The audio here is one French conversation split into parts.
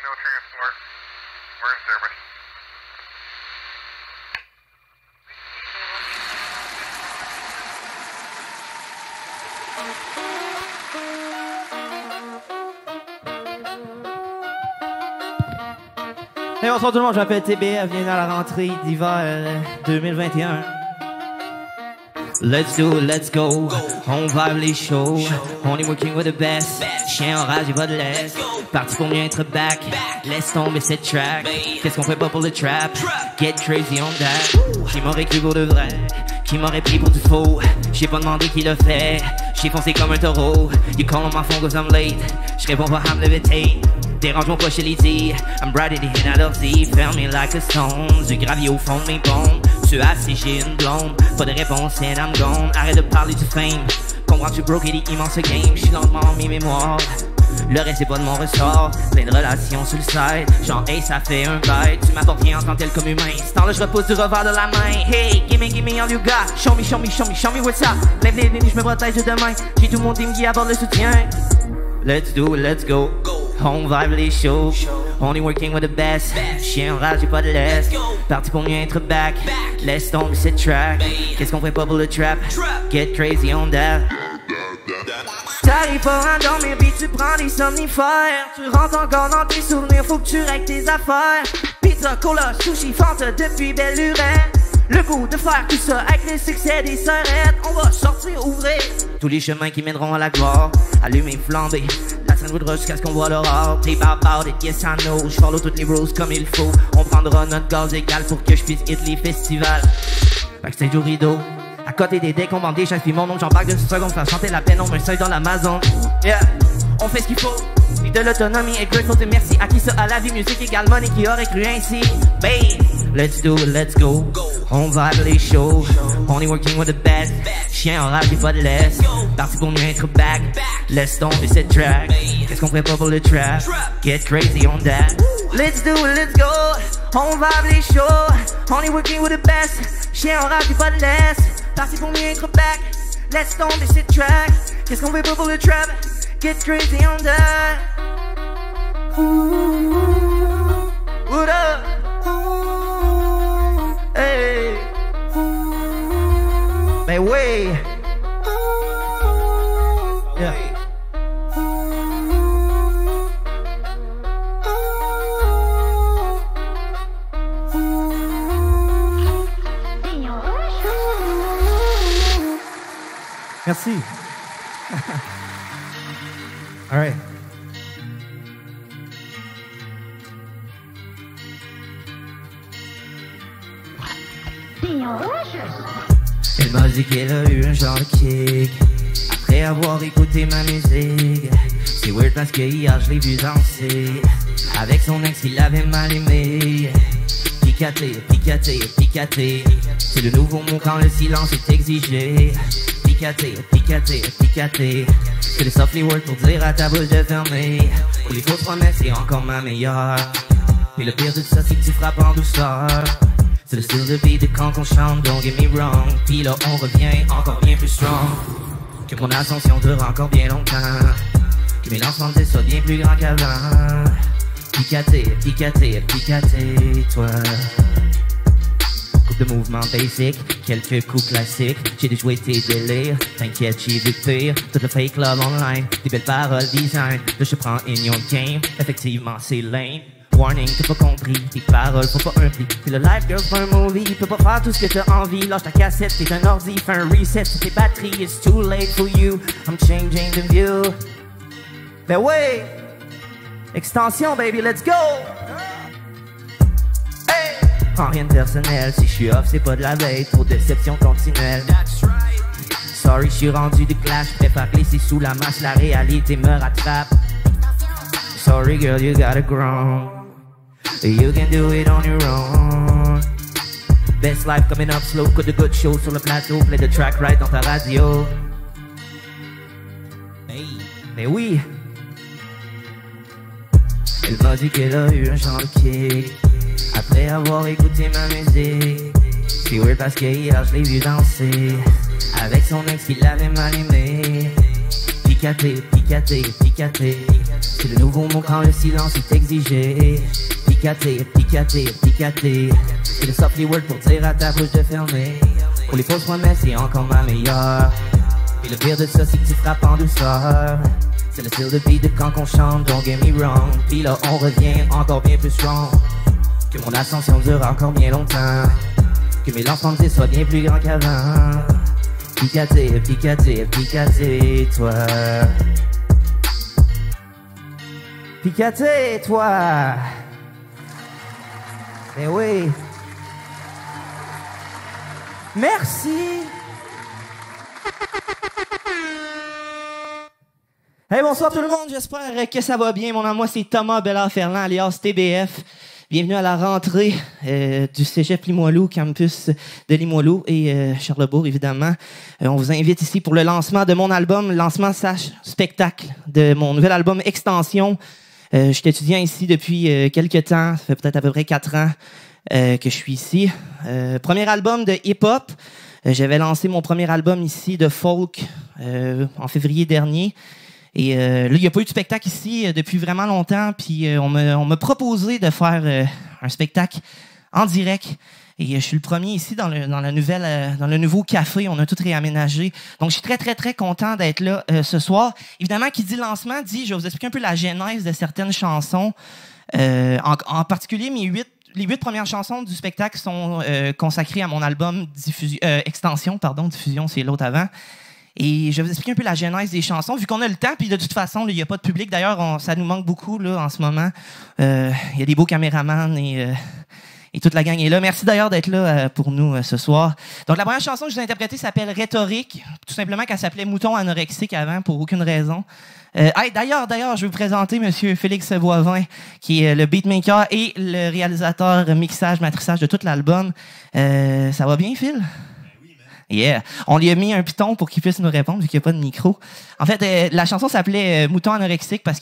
no transport. We're in service. Hey, bonsoir tout le monde, je m'appelle TBF, bienvenue à la rentrée d'hiver 2021. Let's do it, let's go. On vibe les shows. Only working with the best. Chien en rage et pas de laisse. Parti pour mieux être back. Laisse tomber cette track. Qu'est-ce qu'on fait pas pour le trap? Get crazy on that. Qui m'aurait cru pour de vrai? Qui m'aurait pris pour du faux? J'ai pas demandé qui l'a fait. J'ai foncé comme un taureau. You call on my phone cause I'm late. J'réponds pas, I'm levitate. Dérange-moi pas chez les D. I'm bright at the hit à l'ordi. Fermé like a stone. Du gravier au fond de mes bombes. Tu as si j'ai une blonde. Pas de réponse and I'm gone. Arrête de parler du fame. Comprends-tu broke et des immenses games. J'suis lentement en mes mémoires. Le reste c'est pas de mon ressort. Plein de relations sur le side. Genre hey ça fait un bail. Tu m'apportes rien en tant tel comme humain. Ce temps là je repousse du revers de la main. Hey give me all you got. Show me what's up. Lève les lignes je me protège de demain. J'ai tout mon team qui apporte le soutien. Let's do it, let's go. On vibe les shows. Only working with the best. Chien en rage j'ai pas de laisse. Parti pour mieux être back. Laisse tomber cette track. Qu'est-ce qu'on fait pas pour le trap? Get crazy on that. T'arrives pas à dormir pis tu prends des somnifères. Tu rentres encore dans tes souvenirs, faut que tu règles tes affaires. Pizza, cola, sushi, Fanta depuis belle lurette. Le goût de faire tout ça avec le succès des sœurettes. On va sortir, ouvrir tous les chemins qui mèneront à la gloire. Allumer, flamber, la scène voudra jusqu'à ce qu'on voit l'aurore. Play about it, yes I know. J'follow toutes les rules comme il faut. On prendra notre gaz égal pour que je puisse hit les festivals. Backstage au rideau. À côté des decks, on vend des chaises puis mon nom, j'embarque d'une seconde, faire chanter la peine, on me seuil dans l'Amazon. Yeah, on fait ce qu'il faut, et de l'autonomie et grateful to merci à qui ça à la vie, musique égale money, qui aurait cru ainsi. Babe, let's do it, let's go. On vibe les shows, only working with the best. Chien en rage et pas de laisse. Parti pour mieux être back. Laisse tomber cette track. Qu'est-ce qu'on ferait pas pour le trap? Get crazy on that. Let's do it, let's go. On vibe les shows, only working with the best. Chien en rage et pas de laisse. Parti pour mieux être back. Laisse tomber cette track. Qu'est-ce qu'on fait pas pour le trap? Get crazy on that. What up? Hey. Ben oui. Yeah. Merci. All right. Elle m'a dit qu'elle a eu un genre de kick après avoir écouté ma musique. C'est weird parce que hier je l'ai vu danser avec son ex qui l'avait mal aimé. Picaté, picaté, picaté. C'est le nouveau mot quand le silence est exigé. Picaté, picaté, picaté. C'est le softly word pour dire à ta bouche de fermer. Pour les fausses promesses, c'est encore ma meilleure. Et le pire de tout ça, c'est que tu frappes en douceur. C'est le style de beat de quand on chante, don't get me wrong. Puis là, on revient encore bien plus strong. Que mon ascension dure encore bien longtemps. Que mes lancements de soient bien plus grands qu'avant. Picaté, picaté, picaté, toi. Coupe de mouvements basic, quelques coups classiques. J'ai déjoué tes délires, t'inquiète j'ai vu pire. Tout le fake love online, des belles paroles design. Là je prends in your game, effectivement c'est lame. Warning, t'as pas compris, tes paroles font pas un pli. T'es le life girl, c'est un movie, peut pas faire tout ce que t'as envie. Lâche ta cassette, t'es un ordi, fais un reset sur tes batteries. It's too late for you, I'm changing the view. Ben ouais, extension baby, let's go. Hey, en rien de personnel, si je suis off c'est pas de la veille. Trop de déception continuelle. Sorry, je suis rendu de clash, préfère glisser sous la masse, la réalité me rattrape. Sorry girl, you gotta grow. You can do it on your own. Best life coming up slow, coup de good show sur le plateau. Play the track right dans ta radio. Hey, mais oui. Elle m'a dit qu'elle a eu un genre de kick après avoir écouté ma musique. C'est weird parce que hier je l'ai vu danser avec son ex qui l'avait mal aimé. Picaté, picaté, picaté. C'est le nouveau mot quand le silence est exigé. Picaté, picaté, picaté. C'est le softly word pour dire à ta bouche de fermer. Pour les fausses promesses, c'est encore ma meilleure. Et le pire de ça, c'est que tu frappes en douceur. C'est le style de beat de quand qu'on chante, don't get me wrong. Puis là, on revient encore bien plus strong. Que mon ascension dure encore bien longtemps. Que mes lancements de soient bien plus grands qu'avant. Picaté, picaté, picaté, toi. Picaté, toi. Eh oui. Merci. Hey, bonsoir tout le monde, j'espère que ça va bien. Mon nom, moi, c'est Thomas Bellard-Ferland, alias TBF. Bienvenue à la rentrée du Cégep Limoilou, campus de Limoilou et Charlesbourg, évidemment. On vous invite ici pour le lancement de mon album, lancement / spectacle de mon nouvel album Extension. Je suis étudiant ici depuis quelques temps, ça fait peut-être à peu près 4 ans que je suis ici. Premier album de hip-hop. J'avais lancé mon premier album ici de folk en février dernier. Et là, il n'y a pas eu de spectacle ici depuis vraiment longtemps. Puis on m'a proposé de faire un spectacle en direct. Et je suis le premier ici dans le nouveau café. On a tout réaménagé. Donc, je suis très, très, très content d'être là ce soir. Évidemment, qui dit lancement dit, je vais vous expliquer un peu la genèse de certaines chansons. En particulier, les 8 premières chansons du spectacle sont consacrées à mon album Extension, diffusion, c'est l'autre avant. Et je vais vous expliquer un peu la genèse des chansons, vu qu'on a le temps, puis de toute façon, il n'y a pas de public. D'ailleurs, ça nous manque beaucoup là, en ce moment. Il y a des beaux caméramans et toute la gang est là. Merci d'ailleurs d'être là pour nous ce soir. Donc, la première chanson que je vous ai interprétée s'appelle Rhétorique, tout simplement qu'elle s'appelait Mouton anorexique avant, pour aucune raison. D'ailleurs, je vais vous présenter Monsieur Félix Boivin, qui est le beatmaker et le réalisateur mixage, matrissage de tout l'album. Ça va bien, Phil? Yeah. On lui a mis un piton pour qu'il puisse nous répondre vu qu'il n'y a pas de micro. En fait, la chanson s'appelait Mouton anorexique parce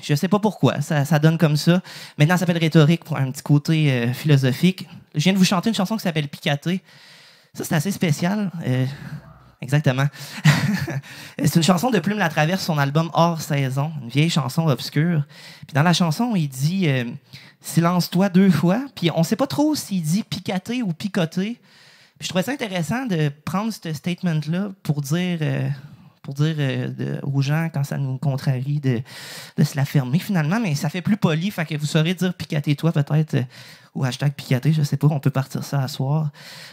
je sais pas pourquoi, ça donne comme ça. Maintenant, ça s'appelle Rhétorique pour un petit côté philosophique. Je viens de vous chanter une chanson qui s'appelle Picaté. Ça, c'est assez spécial. Exactement. C'est une chanson de Plume la Traverse, son album Hors Saison, une vieille chanson obscure. Puis dans la chanson, il dit silence-toi 2 fois. Puis on sait pas trop s'il dit picaté ou picoté. Puis je trouvais ça intéressant de prendre ce statement-là pour dire aux gens, quand ça nous contrarie, de se la fermer finalement, mais ça fait plus poli, fait que vous saurez dire picaté-toi peut-être, ou #picaté, je sais pas, on peut partir ça à soir.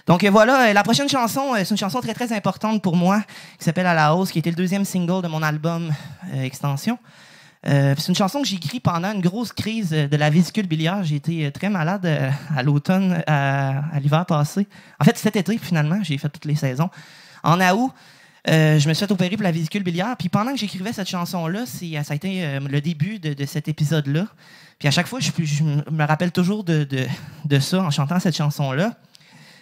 Donc voilà, la prochaine chanson, c'est une chanson très très importante pour moi, qui s'appelle À la hausse, qui était le 2e single de mon album Extension. C'est une chanson que j'ai écrite pendant une grosse crise de la vésicule biliaire. J'ai été très malade à l'automne, à l'hiver passé. En fait, cet été, finalement, j'ai fait toutes les saisons. En août, je me suis fait opérer pour la vésicule biliaire. Puis pendant que j'écrivais cette chanson-là, ça a été le début de cet épisode-là. Puis à chaque fois, je me rappelle toujours de ça en chantant cette chanson-là.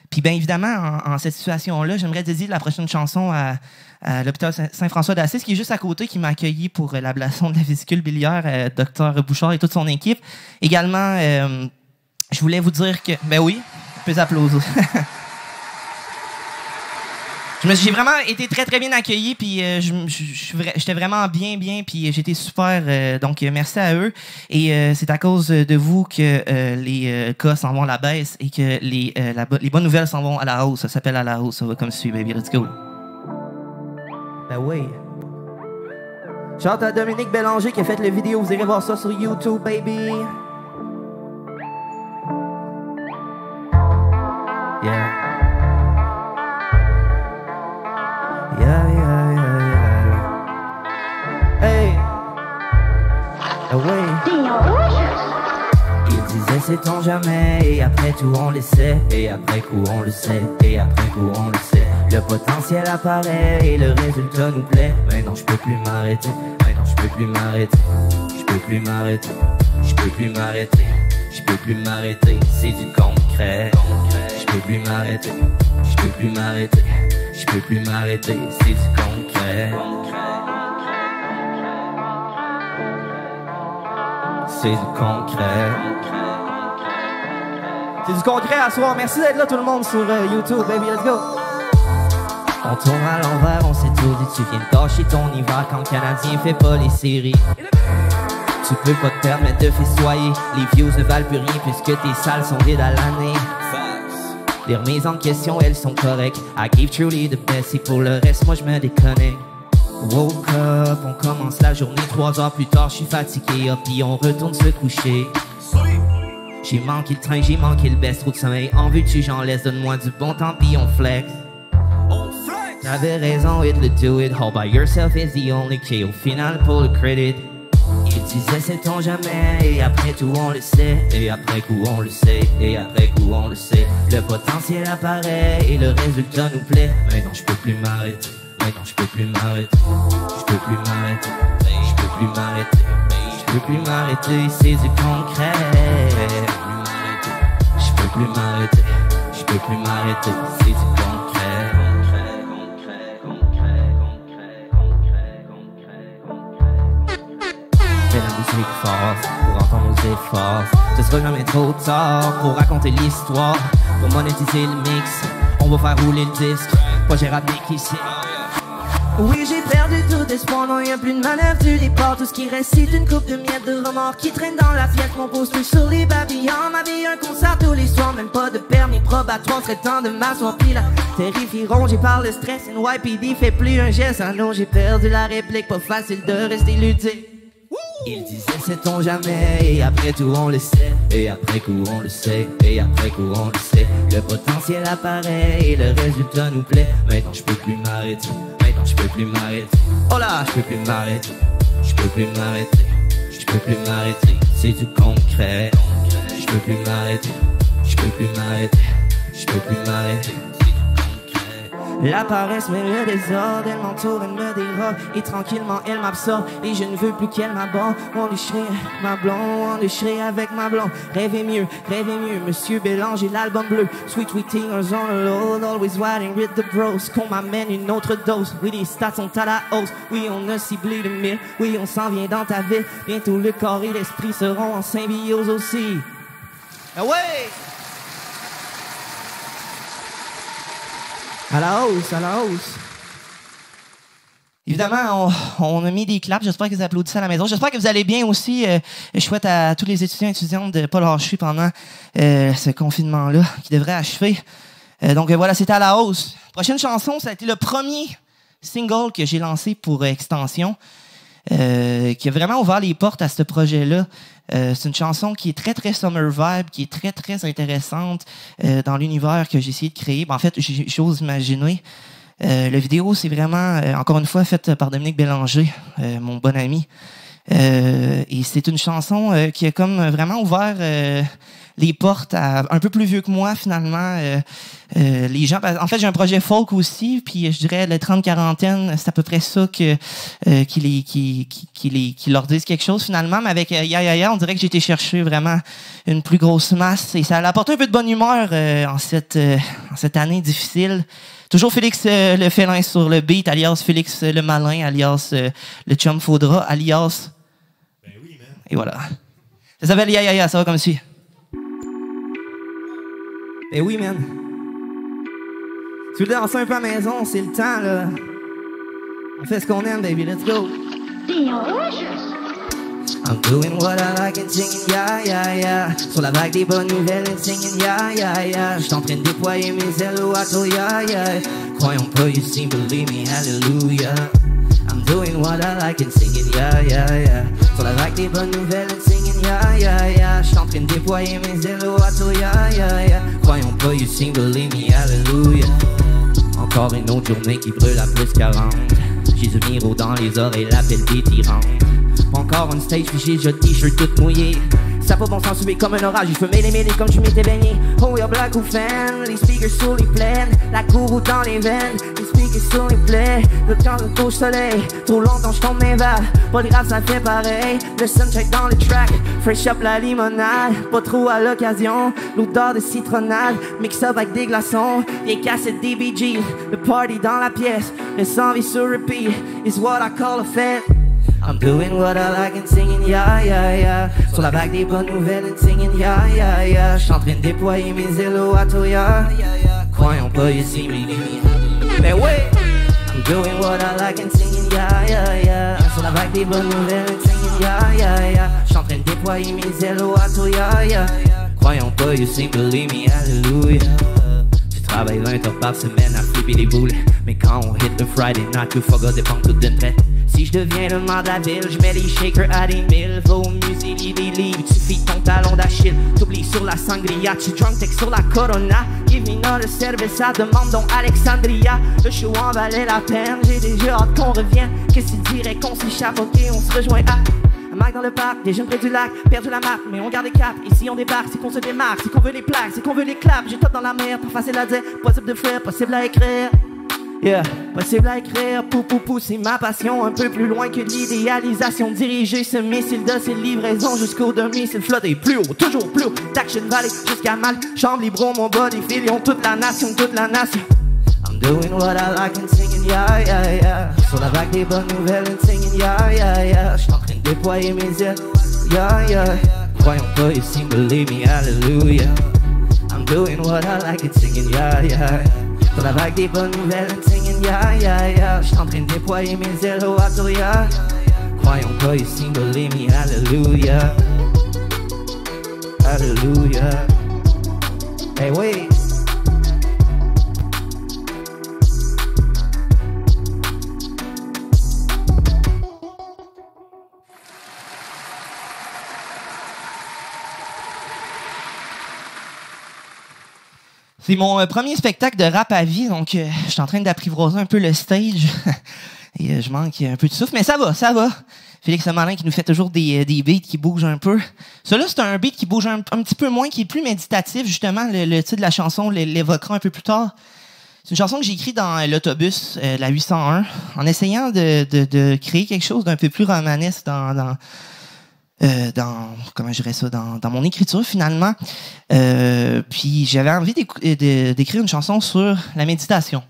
Puis bien évidemment, en cette situation-là, j'aimerais dédier la prochaine chanson à l'hôpital Saint-François d'Assise, qui est juste à côté, qui m'a accueilli pour l'ablation de la vésicule biliaire, Dr Bouchard et toute son équipe. Également, je voulais vous dire que... Ben oui, on peut applaudir. J'ai vraiment été très, très bien accueilli, puis j'étais vraiment bien, puis j'étais super, donc merci à eux. Et c'est à cause de vous que les cas s'en vont à la baisse et que les bonnes nouvelles s'en vont à la hausse. Ça s'appelle À la hausse, ça va comme suit, baby, let's go. Ben oui. Chante à Dominique Bélanger qui a fait la vidéo, vous irez voir ça sur YouTube, baby. Yeah. Hey, away. Il disait sait-on jamais, et après tout on le sait, et après coup on le sait, et après coup on le sait. Le potentiel apparaît et le résultat nous plaît. Mais non, je peux plus m'arrêter, mais non, je peux plus m'arrêter, je peux plus m'arrêter, je peux plus m'arrêter, je peux plus m'arrêter, c'est du concret. Je peux plus m'arrêter, je peux plus m'arrêter, je peux plus m'arrêter, c'est du concret. C'est du concret. C'est du concret à soir. Merci d'être là tout le monde sur YouTube, baby, let's go. On tourne à l'envers, on s'étourdit, tu viens de gâcher ton hiver quand le Canadien fait pas les séries. Tu peux pas te permettre de festoyer. Les views ne valent plus rien puisque tes salles sont vides à l'année. Les remises en question, elles sont correctes. I give truly the best et pour le reste, moi je me déconnecte. Woke up, on commence la journée 3 heures plus tard, je suis fatigué, puis on retourne se coucher. J'ai manqué le train, j'ai manqué le best, trop de sommeil. En veux-tu, j'en laisse, donne-moi du bon temps, puis on flex. T'avais raison, it'll do it, all by yourself is the only key. Au final, pour le credit, il disait sait-on jamais, et après tout on le sait, et après coup on le sait, et après coup on le sait. Le potentiel apparaît, et le résultat nous plaît. Maintenant je peux plus m'arrêter, maintenant je peux plus m'arrêter, je peux plus m'arrêter, je peux plus m'arrêter, je peux plus m'arrêter, c'est du concret. Je peux plus m'arrêter, je peux plus m'arrêter, c'est du concret. Fais la musique forte pour entendre nos efforts. Ce sera jamais trop tard pour raconter l'histoire, pour monétiser le mix. On va faire rouler le disque, pas j'ai raté qu'ici. Oui, j'ai perdu tout espoir, non y'a plus de manœuvre du départ. Tout ce qui reste c'est une coupe de miettes de remords qui traîne dans la pièce. Mon poster sur les babillons, ma vie un concert tous les soirs. Même pas de permis probatoire, serait temps de m'asseoir. Puis la terrifieront, j'ai par le stress. NYPD fait plus un geste, ah non j'ai perdu la réplique. Pas facile de rester ludique. Il disait sait-on jamais, et après tout on le sait, et après coup on le sait, et après coup on le sait. Le potentiel apparaît et le résultat nous plaît. Maintenant je peux plus m'arrêter, maintenant je peux plus m'arrêter. Oh là, je peux plus m'arrêter, je peux plus m'arrêter, je peux plus m'arrêter, c'est du concret. Je peux plus m'arrêter, je peux plus m'arrêter, je peux plus m'arrêter. La paresse mais le désordre, elle m'entoure, elle me dérobe. Et tranquillement elle m'absorbe, et je ne veux plus qu'elle m'aborde. On licherait ma blonde, on licherait avec ma blonde. Rêvez mieux, Monsieur Bélanger, l'album bleu. Sweet sweetingers on the load, always riding with the bros. Qu'on m'amène une autre dose, oui les stats sont à la hausse. Oui on a ciblé le 1000, oui on s'en vient dans ta ville. Bientôt le corps et l'esprit seront en symbiose aussi. Ah ouais! À la hausse, à la hausse. Évidemment, on a mis des claps. J'espère que vous applaudissez à la maison. J'espère que vous allez bien aussi. Je souhaite à tous les étudiants et étudiantes de ne pas lâcher pendant ce confinement-là qui devrait achever. Donc voilà, c'était à la hausse. Prochaine chanson, ça a été le premier single que j'ai lancé pour Extension, qui a vraiment ouvert les portes à ce projet-là. C'est une chanson qui est très, très summer vibe, qui est très, très intéressante dans l'univers que j'ai essayé de créer. En fait, j'ose imaginer. La vidéo, c'est vraiment, encore une fois, faite par Dominique Bélanger, mon bon ami. Et c'est une chanson qui a comme vraiment ouvert les portes à un peu plus vieux que moi, finalement. Les gens, en fait, j'ai un projet folk aussi, puis je dirais la 30-quarantaine, c'est à peu près ça qui leur disent quelque chose, finalement. Mais avec Ya Ya Ya, on dirait que j'ai été chercher vraiment une plus grosse masse, et ça a apporté un peu de bonne humeur en cette année difficile. Toujours Félix le félin sur le beat, alias Félix le malin, alias le chum faudra, alias... Ben oui, man. Et voilà. Ça s'appelle Ya Ya Ya, ça va comme suit. Ben oui, man. Tu veux danser un peu à la maison, c'est le temps, là. On fait ce qu'on aime, baby, let's go. I'm doing what I like and singing ya ya ya. Sur la vague des bonnes nouvelles and singing ya ya ya. J'suis en train de déployer mes ailes au ato ya ya. Croyons pas, you see, believe me, hallelujah. I'm doing what I like and singing ya ya ya. Sur la vague des bonnes nouvelles and singing ya ya ya. J'suis en train de déployer mes ailes au ato ya ya ya. Croyons pas, you see, believe me, hallelujah. Encore une autre journée qui brûle à plus 40. J'ai du miro dans les oreilles, l'appel des tyrans. Encore on stage, puis j'ai déjà le t-shirt tout mouillé. Ça pas bon sens, comme un orage, il faut mêler comme je m'étais baigné. Oh, y'a black ou fan, les speakers sur les plaines, la cour dans les veines, les speakers sur les plaies. Le temps de couche soleil, trop longtemps je tombe mes vagues. Pas de grave, ça fait pareil. Le sunshine dans le track, fresh up la limonade. Pas trop à l'occasion, l'odeur de citronnade, mix up avec des glaçons, les cassettes des Bee Gees. Le party dans la pièce, le sang vit sur repeat, is what I call a fête. I'm doing what I like and singing ya ya ya. Sur la vague des bonnes nouvelles and singing ya ya ya. J'suis en train de déployer mes ailes au ato ya ya ya. Croyons pas, you see me. Mais ouais, I'm doing what I like and singing ya ya ya. Sur la vague des bonnes nouvelles and singing yeah, yeah, yeah. J'suis en train de déployer mes ailes au ato, yeah, yeah. Croyons pas, you seem to believe me, hallelujah. Tu travailles 20 heures par semaine à flipper les boules. Mais quand on hit le Friday night, tout fuck dépend tout d'une traite. Si je deviens le maire de la ville, je mets les shakers à des milles. Va au musée, lis des livres, tu files ton talon d'Achille. T'oublies sur la sangria, tu drunk tech sur la Corona. Give me not le service, ça demande donc Alexandria. Le show en valait la peine, j'ai déjà hâte qu'on revienne. Qu'est-ce que tu dirais qu'on s'échappe, ok, on se rejoint à un Mac dans le parc, des jeunes près du lac, perdu la map, mais on garde les caps. Et si on débarque, c'est qu'on se démarque, c'est qu'on veut les plaques, c'est qu'on veut les claps. J'ai top dans la mer, pas facile à dire, possible de faire, possible à écrire. Yeah, possible à écrire, pou, c'est ma passion. Un peu plus loin que l'idéalisation. Diriger ce missile de ses livraisons jusqu'au demi-missile flotter plus haut, toujours plus haut. d'Action Valley jusqu'à Mal, chambre libre, mon body filion, toute la nation, toute la nation. I'm doing what I like and singing, yeah, yeah, yeah. Sur la vague des bonnes nouvelles and singing, yeah, yeah, yeah. J'suis en train de déployer mes ailes, yeah, yeah. Croyons pas, you seem to believe me, hallelujah. I'm doing what I like and singing, yeah, yeah. Sur la vague des bonnes nouvelles and singing, yeah, yeah, yeah. J'suis en train de déployer mes ailes au ato, yeah. Croyons pas, you seem to believe me, hallelujah. Hallelujah. Hey, wait. C'est mon premier spectacle de rap à vie, donc je suis en train d'apprivoiser un peu le stage et je manque un peu de souffle, mais ça va, ça va. Félix Malin qui nous fait toujours des beats qui bougent un peu. Celui-là, c'est un beat qui bouge un petit peu moins, qui est plus méditatif, justement. Le titre de la chanson l'évoquera un peu plus tard. C'est une chanson que j'ai écrite dans l'autobus, la 801, en essayant de créer quelque chose d'un peu plus romanesque dans comment je dirais ça, dans mon écriture finalement. Puis j'avais envie d'écrire une chanson sur la méditation.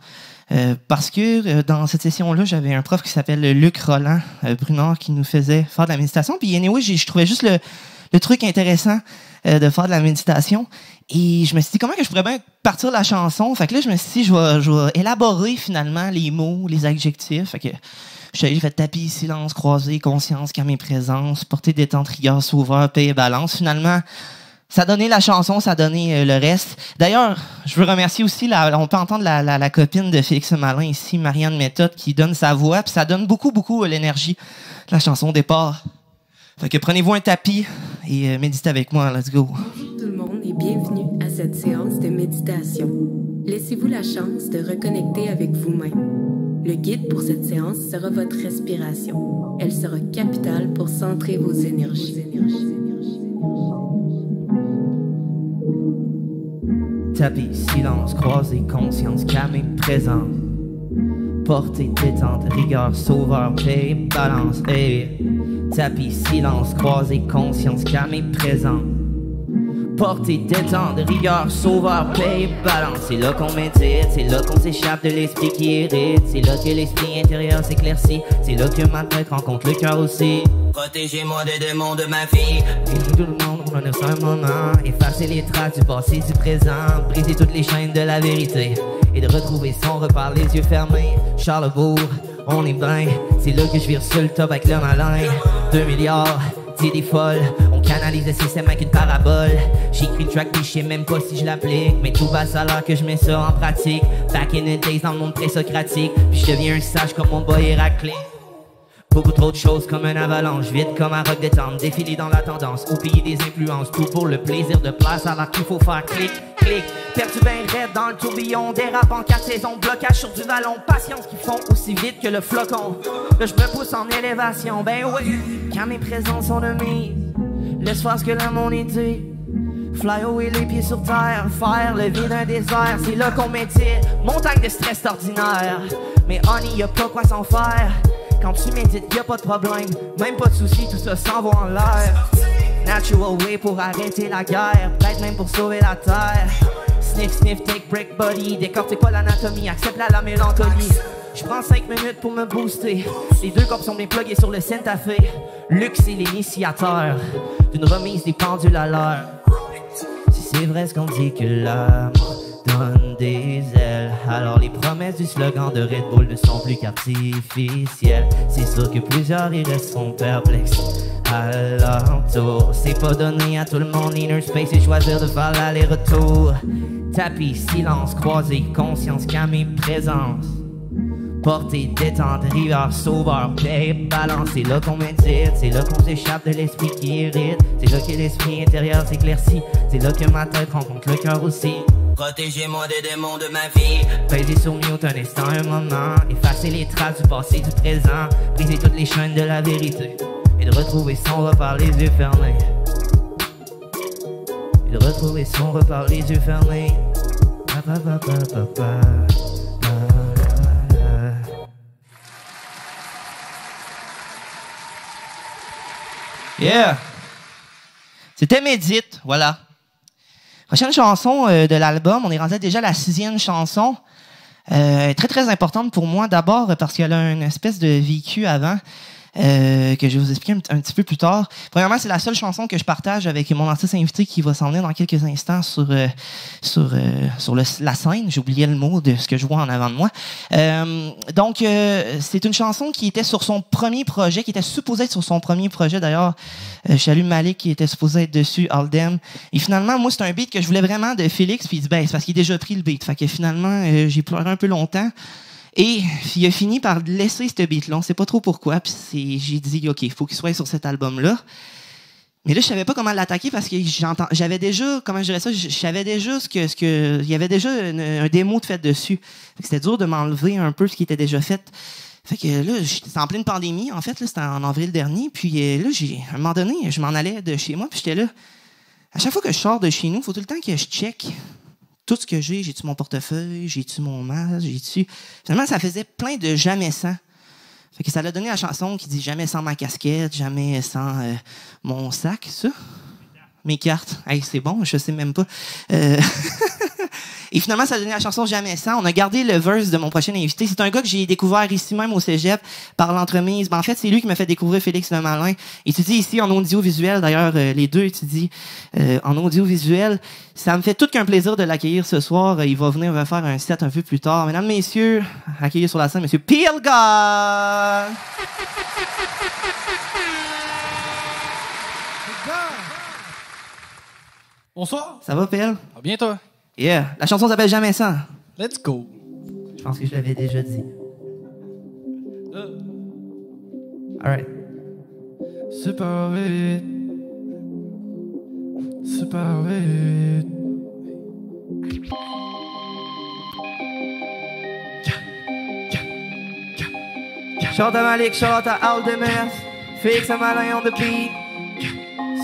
Parce que dans cette session-là, j'avais un prof qui s'appelle Luc Roland Brunard qui nous faisait faire de la méditation. Puis anyway, je trouvais juste le truc intéressant de faire de la méditation. Et je me suis dit, comment que je pourrais bien partir la chanson? Fait que là, je me suis dit, je vais élaborer finalement les mots, les adjectifs. Fait que j'ai fait tapis, silence, croisé, conscience, calme et présence, portée, détente, rigueur, sauveur, paix et balance. Finalement, ça a donné la chanson, ça a donné le reste. D'ailleurs, je veux remercier aussi, on peut entendre la copine de Félix Malin ici, Marianne Méthode, qui donne sa voix, puis ça donne beaucoup l'énergie de la chanson au départ. Fait que prenez-vous un tapis et méditez avec moi, let's go. Bonjour tout le monde et bienvenue à cette séance de méditation. Laissez-vous la chance de reconnecter avec vous-même. Le guide pour cette séance sera votre respiration. Elle sera capitale pour centrer vos énergies. Tapis, silence, croisé, conscience, calme et présent. Portée, détente, rigueur, sauveur, paix, balance, hey. Tapis, silence, croisé, conscience, calme et présent. Portée, détente, rigueur, sauveur, paix, balance. C'est là qu'on médite, c'est là qu'on s'échappe de l'esprit qui hérite. C'est là que l'esprit intérieur s'éclaircit. C'est là que ma tête rencontre le cœur aussi. Protégez-moi des démons de ma vie. Vivre tout le monde, on a un moment. Effacer les traces du passé, du présent. Briser toutes les chaînes de la vérité. Et de retrouver son repart les yeux fermés. Charlebourg, on est bien. C'est là que je vire sur le top avec le malin. 2 milliards d'idées folles. On canalise le système avec une parabole. J'écris le track puis je sais même pas si je l'applique. Mais tout va à l'heure que je mets ça en pratique. Back in the days dans le monde présocratique. Puis je deviens un sage comme mon boy Héraclite. Beaucoup trop de choses comme une avalanche, vite comme un rock détente, défiler dans la tendance, au pays des influences, tout pour le plaisir de place alors qu'il faut faire clic, clic, perdu ben raide dans le tourbillon, dérape en 4 saisons, blocage sur du vallon, patience qui font aussi vite que le flocon, là je me pousse en élévation, ben oui, quand mes présences sont de mise, laisse faire ce que le monde est dit. Fly away les pieds sur terre, faire le vide d'un désert, c'est là qu'on médite, montagne de stress ordinaire, mais honey y'a pas quoi s'en faire. Quand tu médites, y'a pas de problème, même pas de soucis, tout ça s'envoie en l'air. Natural way pour arrêter la guerre, peut-être même pour sauver la terre. Sniff, sniff, take break body, décortique pas l'anatomie, accepte la mélancolie. Je prends 5 minutes pour me booster, les 2 corps sont bien plugués sur le Santa Fe. Luxe est l'initiateur d'une remise des pendules à l'heure. Si c'est vrai ce qu'on dit que l'âme donne des ailes, alors les promesses du slogan de Red Bull ne sont plus qu'artificielles. C'est sûr que plusieurs y resteront perplexes alentour. C'est pas donné à tout le monde, inner space et choisir de faire l'aller-retour. Tapis, silence, croisé, conscience, calme, présence. Portée, détente, riveur, sauveur, paix, balance. C'est là qu'on médite, c'est là qu'on s'échappe de l'esprit qui irrite. C'est là que l'esprit intérieur s'éclaircit. C'est là que ma tête rencontre le cœur aussi. Protégez-moi des démons de ma vie. Peser sur mute un instant, un moment. Effacer les traces du passé, du présent. Briser toutes les chaînes de la vérité. Et de retrouver son repère les yeux fermés. Et de retrouver son repère les yeux fermés. Yeah! C'était Médite, voilà. Prochaine chanson de l'album, on est rendu déjà à la 6e chanson. Très, très importante pour moi, d'abord parce qu'elle a une espèce de vécu avant. Que je vais vous expliquer un petit peu plus tard. Premièrement, c'est la seule chanson que je partage avec mon artiste invité qui va s'en venir dans quelques instants sur la scène. J'ai oublié le mot de ce que je vois en avant de moi. Donc, c'est une chanson qui était sur son premier projet, qui était supposée être sur son premier projet. D'ailleurs, je salue Malik qui était supposé être dessus, Aldem. Et finalement, moi, c'est un beat que je voulais vraiment de Félix. Puis il dit, ben, c'est parce qu'il a déjà pris le beat. Fait que finalement, j'ai pleuré un peu longtemps. Et il a fini par laisser ce beat-là. On sait pas trop pourquoi. Puis j'ai dit, OK, il faut qu'il soit sur cet album-là. Mais là, je savais pas comment l'attaquer parce que j'avais déjà, comment je dirais ça, je savais déjà il y avait déjà un démo de fait dessus. C'était dur de m'enlever un peu ce qui était déjà fait. Fait que là, c'était en pleine pandémie, en fait, là, c'était en avril dernier. Puis là, à un moment donné, je m'en allais de chez moi, puis j'étais là. À chaque fois que je sors de chez nous, il faut tout le temps que je check tout ce que j'ai-tu mon portefeuille, j'ai-tu mon masque, j'ai-tu... Finalement, ça faisait plein de jamais sans. Fait que ça l'a donné la chanson qui dit jamais sans ma casquette, jamais sans mon sac, ça. Mes cartes. Hey, c'est bon, je sais même pas. Et finalement, ça a donné la chanson Jamais sans. On a gardé le verse de mon prochain invité. C'est un gars que j'ai découvert ici même au cégep par l'entremise. Ben, en fait, c'est lui qui m'a fait découvrir Félix Le Malin. Il étudie ici en audiovisuel. D'ailleurs, les deux étudient en audiovisuel. Ça me fait tout qu'un plaisir de l'accueillir ce soir. Il va venir faire un set un peu plus tard. Mesdames, messieurs, accueillir sur la scène Monsieur Pilgrim. Bonsoir. Ça va, Pell? À bien, toi? Yeah. La chanson s'appelle Jamais sans. Let's go. Je pense que je l'avais déjà dit. Alright. Super vite. Super vite. Shout out à Malik, shout out à Aldemers, Félix Le Malin on the beat.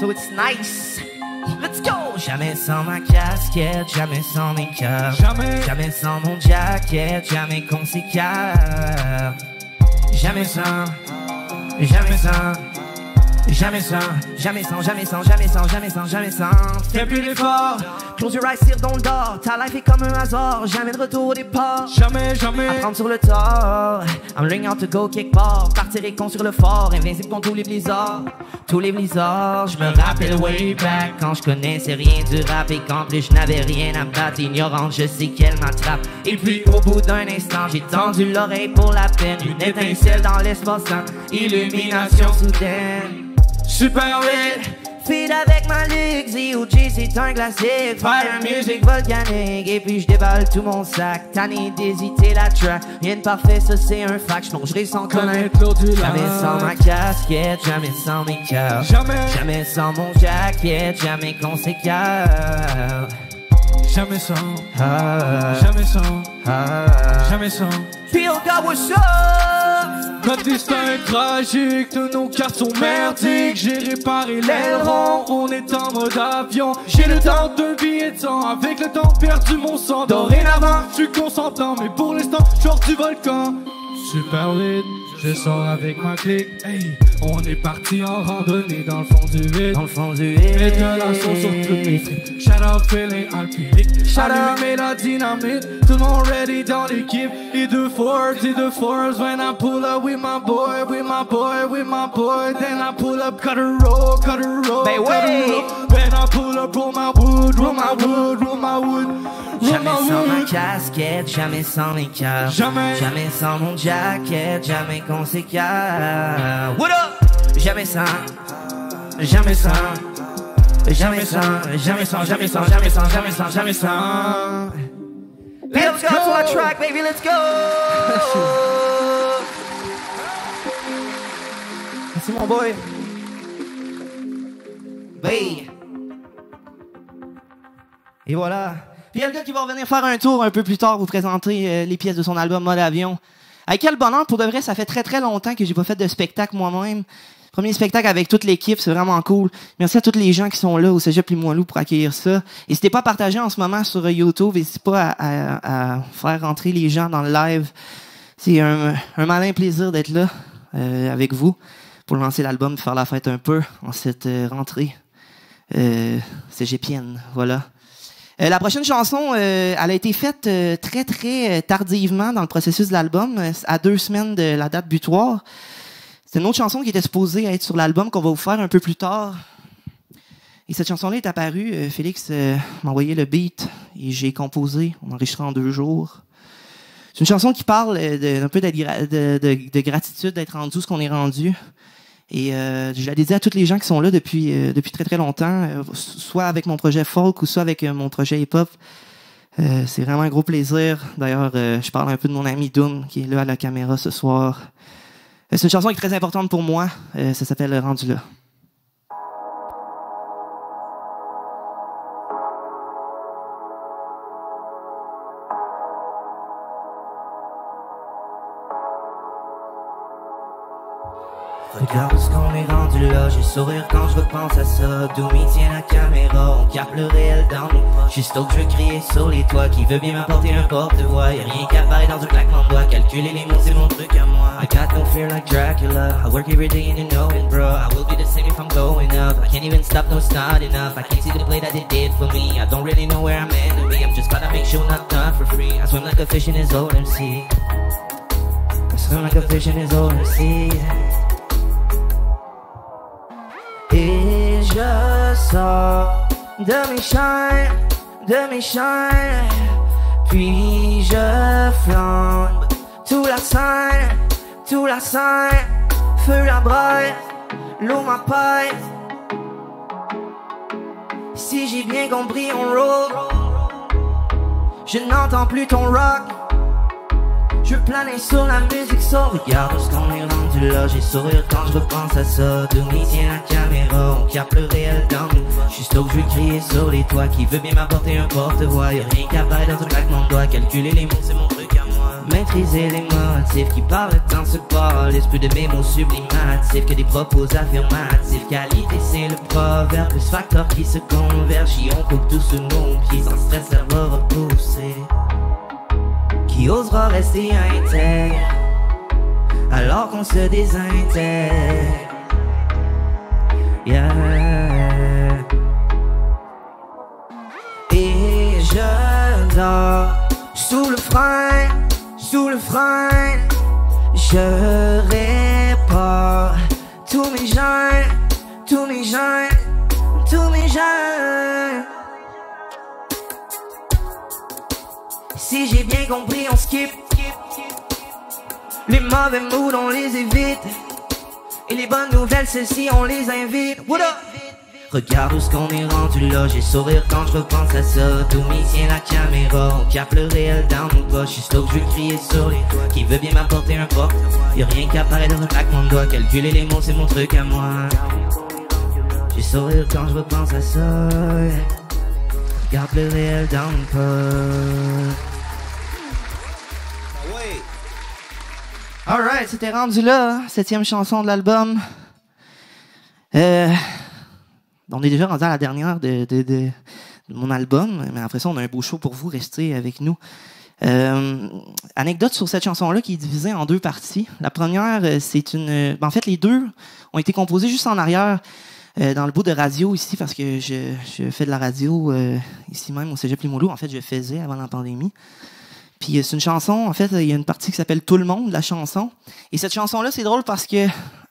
So it's nice. Let's go! Jamais sans ma casquette, jamais sans mes cœurs. Jamais sans mon jacket, jamais qu'on s'écarte. Jamais sans, jamais sans. Jamais sans, jamais sans, jamais sans, jamais sans, jamais sans, jamais sans. Fais plus d'efforts, close your eyes, tire dans le dehors. Ta life est comme un hasard, jamais de retour au départ. Jamais, jamais. Apprendre sur le tort, I'm ring out to go kick part. Partir et con sur le fort, invincible contre tous les blizzards. Tous les blizzards, je me rappelle way back quand je connaissais rien du rap et qu'en plus je n'avais rien à me battre. Ignorante, je sais qu'elle m'attrape. Et puis au bout d'un instant, j'ai tendu l'oreille pour la peine. Une étincelle dans l'espace-temps, illumination soudaine. Super vite, feed avec ma ligue, ZOG c'est un classique. Fire music volcanique, et puis je déballe tout mon sac. Tanné d'hésiter la track, rien de parfait, ça c'est un fact. J'plongerai sans connaître l'eau du lac. Jamais sans ma casquette, jamais sans mes cœurs. Jamais sans mon jacket, jamais qu'on s'écarte. Jamais sans, jamais sans, jamais sans. Feel God, what's up? Notre destin est tragique, tous nos cartes sont merdiques. J'ai réparé l'aileron, on est en mode avion. J'ai le temps d'un billet de temps, avec le temps perdu mon sang. Dorénavant, je suis consentant, mais pour l'instant, je sors du volcan. Super vite, je sors avec ma clique. Hey, on est parti en randonnée dans le fond du vide. Dans le fond du vide. Et de la sauce sur toutes mes frites. Shout out feeling alcoolique. Shout out mais la dynamite. Tout le monde ready dans l'équipe. Et de force. When I pull up with my boy, with my boy, with my boy. Then I pull up, cut a roll, cut a roll. Ben ouais. Then I pull up, roll my wood, roll my wood, roll my wood. Jamais sans ma casquette, jamais sans mes cœurs. Jamais sans mon jacket, jamais qu'on s'écarte. What up? Jamais sans, jamais sans, jamais sans, jamais sans, jamais sans, jamais sans, jamais sans, jamais sans. Let's go to our track, baby, let's go. Merci mon boy. Bye. Et voilà. Puis il y a le gars qui va revenir faire un tour un peu plus tard, vous présenter les pièces de son album Mode Avion. Avec quel bonheur, pour de vrai, ça fait très très longtemps que j'ai pas fait de spectacle moi-même. Premier spectacle avec toute l'équipe, c'est vraiment cool. Merci à tous les gens qui sont là au Cégep Limoilou pour accueillir ça. N'hésitez pas à partager en ce moment sur YouTube, n'hésitez pas à faire rentrer les gens dans le live. C'est un malin plaisir d'être là avec vous pour lancer l'album et faire la fête un peu en cette rentrée cégepienne. Voilà. La prochaine chanson, elle a été faite très, très tardivement dans le processus de l'album, à 2 semaines de la date butoir. C'est une autre chanson qui était supposée être sur l'album qu'on va vous faire un peu plus tard. Et cette chanson-là est apparue. Félix m'a envoyé le beat et j'ai composé. On a enregistré en 2 jours. C'est une chanson qui parle un peu de gratitude d'être rendu ce qu'on est rendu. Et je la dédie à tous les gens qui sont là depuis très très longtemps, soit avec mon projet folk ou soit avec mon projet hip-hop. C'est vraiment un gros plaisir. D'ailleurs, je parle un peu de mon ami Doom qui est là à la caméra ce soir. C'est une chanson qui est très importante pour moi. Ça s'appelle Rendu là. Regarde où ce qu'on est rendu là, j'ai sourire quand je repense à ça. D'où m'y tient la caméra, on capte le réel dans nos pas. Juste que je veux crier sur les toits, qui veut bien m'apporter un porte-voix. Y'a rien qui apparaît dans un claquement de doigts, calculer les mots c'est mon truc à moi. I got no fear like Dracula, I work every day and you know it bro. I will be the same if I'm going up, I can't even stop, no it's not enough. I can't see the play that they did for me, I don't really know where I'm meant to be. I'm just gotta make sure not done for free. I swim like a fish in his open sea, I swim like a fish in his open sea. Et je sors de mes chaînes, puis je flambe tout la scène, feu la braille, l'eau m'apaise. Si j'ai bien compris, on roll, je n'entends plus ton rock. Je planais sur la musique, ça. Regarde ce qu'on est rendu là, j'ai sourire quand je repense à ça. D'où m'y tient la caméra, on capte le réel dans nous. Juste là que je veux crier sur les toits, qui veut bien m'apporter un porte-voix. Y'a rien qui apparaît dans un claquement de doigts, calculer les mots c'est mon truc à moi. Maîtriser les motifs qui parlent dans ce bar, l'esprit de mes mots sublimatifs que des propos affirmatifs. Qualité c'est le proverbe, plus facteurs qui se convergent. Et on coupe tout sous nos pieds, sans stress ça va repousser. Qui osera rester intègre alors qu'on se désintègre? Yeah. Et je dors sous le frein, je répare tous mes gènes. Si j'ai bien compris, on skip. Les mauvais moods, on les évite. Et les bonnes nouvelles, celles-ci, on les invite. What up? Regarde où ce qu'on est rendu là, j'ai sourire quand je repense à ça. D'où m'y tient la caméra, on capte le réel dans nos poches. Juste là que je veux crier sur les toits, qui veut bien m'apporter un porte. Y'a rien qui apparaît dans un claquement de doigts, calculer les mots c'est mon truc à moi. J'ai sourire quand je repense à ça. Garde le réel dans nos poches. Alright, c'était rendu là, 7e chanson de l'album. On est déjà rendu à la dernière de mon album, mais après ça, on a un beau show pour vous, restez avec nous. Anecdote sur cette chanson-là qui est divisée en 2 parties. La première, c'est une... En fait, les 2 ont été composés juste en arrière, dans le bout de radio ici, parce que je fais de la radio ici même au Cégep Limoilou. En fait, je faisais avant la pandémie. Puis c'est une chanson, en fait, il y a une partie qui s'appelle Tout le monde, la chanson. Et cette chanson-là, c'est drôle parce que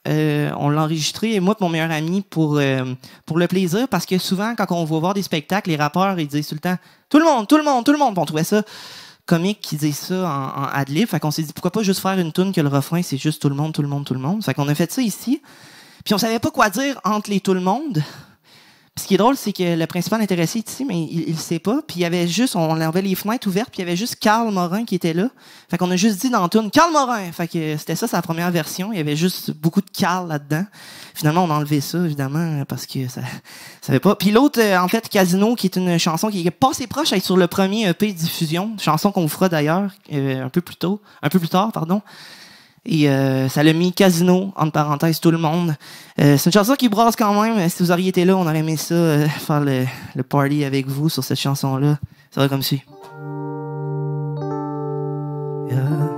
on l'a enregistrée, moi et mon meilleur ami, pour le plaisir, parce que souvent, quand on va voir des spectacles, les rappeurs, ils disent tout le temps « Tout le monde, tout le monde, tout le monde ». On trouvait ça comique qu'ils disent ça en ad-lib. Fait qu'on s'est dit, pourquoi pas juste faire une tune que le refrain, c'est juste « Tout le monde, tout le monde, tout le monde ». Fait qu'on a fait ça ici. Puis on savait pas quoi dire entre les tout le monde. Ce qui est drôle, c'est que le principal intéressé est ici, mais il le sait pas. Puis il y avait juste, on avait les fenêtres ouvertes, puis il y avait juste Carl Morin qui était là. Fait qu'on a juste dit dans la toune, Carl Morin! Fait que c'était ça, sa première version. Il y avait juste beaucoup de Carl là-dedans. Finalement, on a enlevé ça, évidemment, parce que ça savait pas. Puis l'autre, en fait, Casino, qui est une chanson qui est passée proche à être sur le premier EP Diffusion. Chanson qu'on vous fera d'ailleurs, un peu plus tard, pardon. Et ça l'a mis Casino, entre parenthèses, tout le monde. C'est une chanson qui brasse quand même. Si vous auriez été là, on aurait aimé ça, faire le party avec vous sur cette chanson-là. Ça va comme suit. Yeah.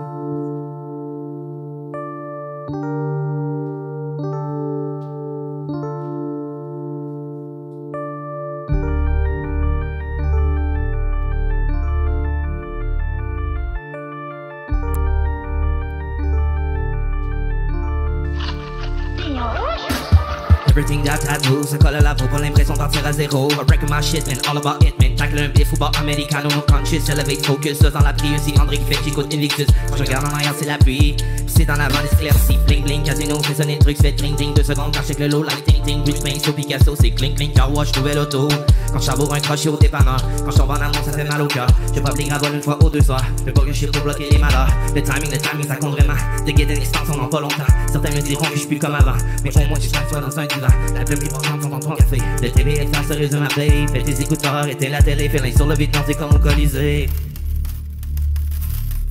Everything that I do, ça colle à la peau pour l'impression de partir à zéro. I reckon my shit, man, all about it, man. Tacle un biff ou bar americano, no conscious, elevate focus. Dans la pluie aussi, André qui fait qu'il écoute Invictus. Quand je regarde en arrière, c'est la pluie. Puis c'est dans l'avant, les éclaircies, bling bling. Casino, fait sonner le truc, fait cling ding. 2 secondes quand je check le low, like ting ting. Rich Pain, sur Picasso, c'est cling cling. Car wash, nouvelle auto. Quand je savoure un crochet au dépanneur. Quand je tombe en amour, ça fait mal au cœur. Je pop les gravol une fois ou 2 soirs. Le bug shit pour bloquer les malheurs. Le timing, ça compte vraiment. De guider une extension dans pas longtemps. Certains me diront que je suis plus comme avant. Mais au moins, j'ai 5 fois dans un divan. La pluie sont dans ton café. Le TBS se résume à play. Fais tes écouteurs, éteins la télé. Fais l'un sur le vide, c'est comme au Colisée.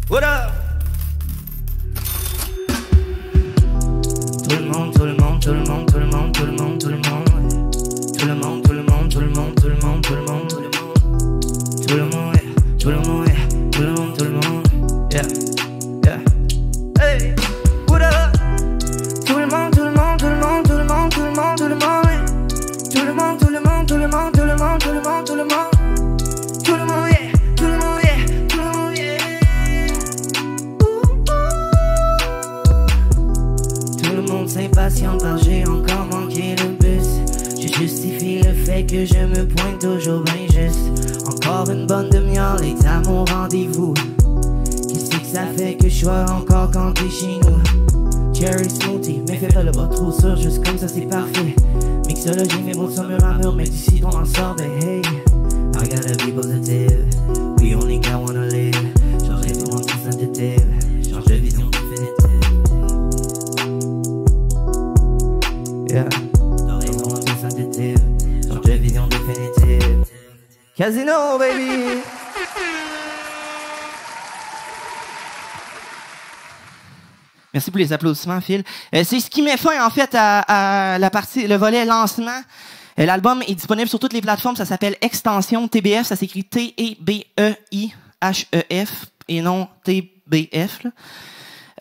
What up? Tout le monde, tout le monde, tout le monde, tout le monde, tout le monde, tout le monde. Tout le monde, tout le monde, tout le monde, tout le monde, tout le monde, tout le monde. Tout le monde, tout le monde, tout le monde, tout le monde. Yeah, yeah. Hey, what up? Tout le monde, tout le monde, tout le monde, tout le monde, tout le monde, tout le monde. Tout le monde, tout le monde, tout le monde, tout le monde, tout le monde, tout le monde. Tout le monde, yeah, tout le monde, yeah, tout le monde, yeah. Tout le monde s'impatiente car j'ai encore manqué le bus. Je justifie le fait que je me pointe toujours bien juste. Encore une bonne demi-heure, et à mon rendez-vous. Qu'est-ce que ça fait que je sois encore campé chez nous? Cherry smoothie, mais fais pas le bas trop sûr, juste comme ça c'est parfait. Mixologie, mes mots sont mur à mur, mais du citron en sort, ben hey. I gotta be positive, we only got one to live. Changer tout mon petit sensitive, change de vision définitive. Yeah, changer tout mon petit sensitive, change de vision définitive. Casino, baby! Merci pour les applaudissements, Phil. C'est ce qui met fin, en fait, à la partie, le volet lancement. L'album est disponible sur toutes les plateformes. Ça s'appelle Extension TBF. Ça s'écrit TEBEIHEF et non TBF.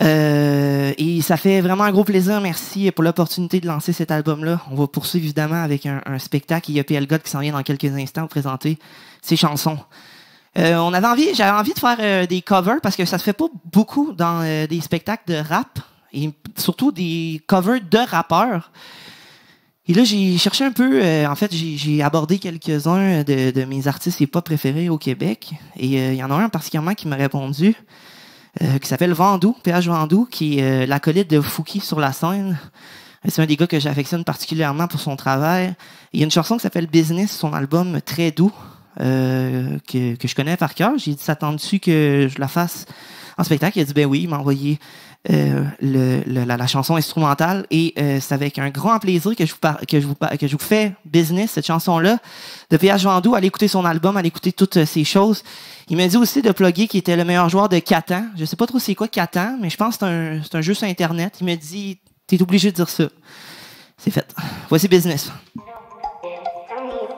Et ça fait vraiment un gros plaisir. Merci pour l'opportunité de lancer cet album-là. On va poursuivre évidemment avec un spectacle. Il y a PL God qui s'en vient dans quelques instants pour présenter ses chansons. J'avais envie de faire des covers parce que ça se fait pas beaucoup dans des spectacles de rap et surtout des covers de rappeurs. Et là, j'ai cherché un peu, en fait, j'ai abordé quelques-uns de mes artistes hip-hop préférés au Québec et il y en a un particulièrement qui m'a répondu qui s'appelle Vandou, PH Vandou, qui est l'acolyte de Fouki sur la scène. C'est un des gars que j'affectionne particulièrement pour son travail. Il y a une chanson qui s'appelle Business, son album Très doux. Que je connais par cœur. J'ai dit, s'attends-tu que je la fasse en spectacle? Il a dit, ben oui, il m'a envoyé la chanson instrumentale et c'est avec un grand plaisir que je vous fais Business, cette chanson-là, de PH Vandou. Allez écouter son album, allez écouter toutes ces choses. Il m'a dit aussi de plugger qu'il était le meilleur joueur de Catan. Je sais pas trop c'est quoi Catan, mais je pense que c'est un jeu sur Internet. Il m'a dit, t'es obligé de dire ça. C'est fait. Voici Business.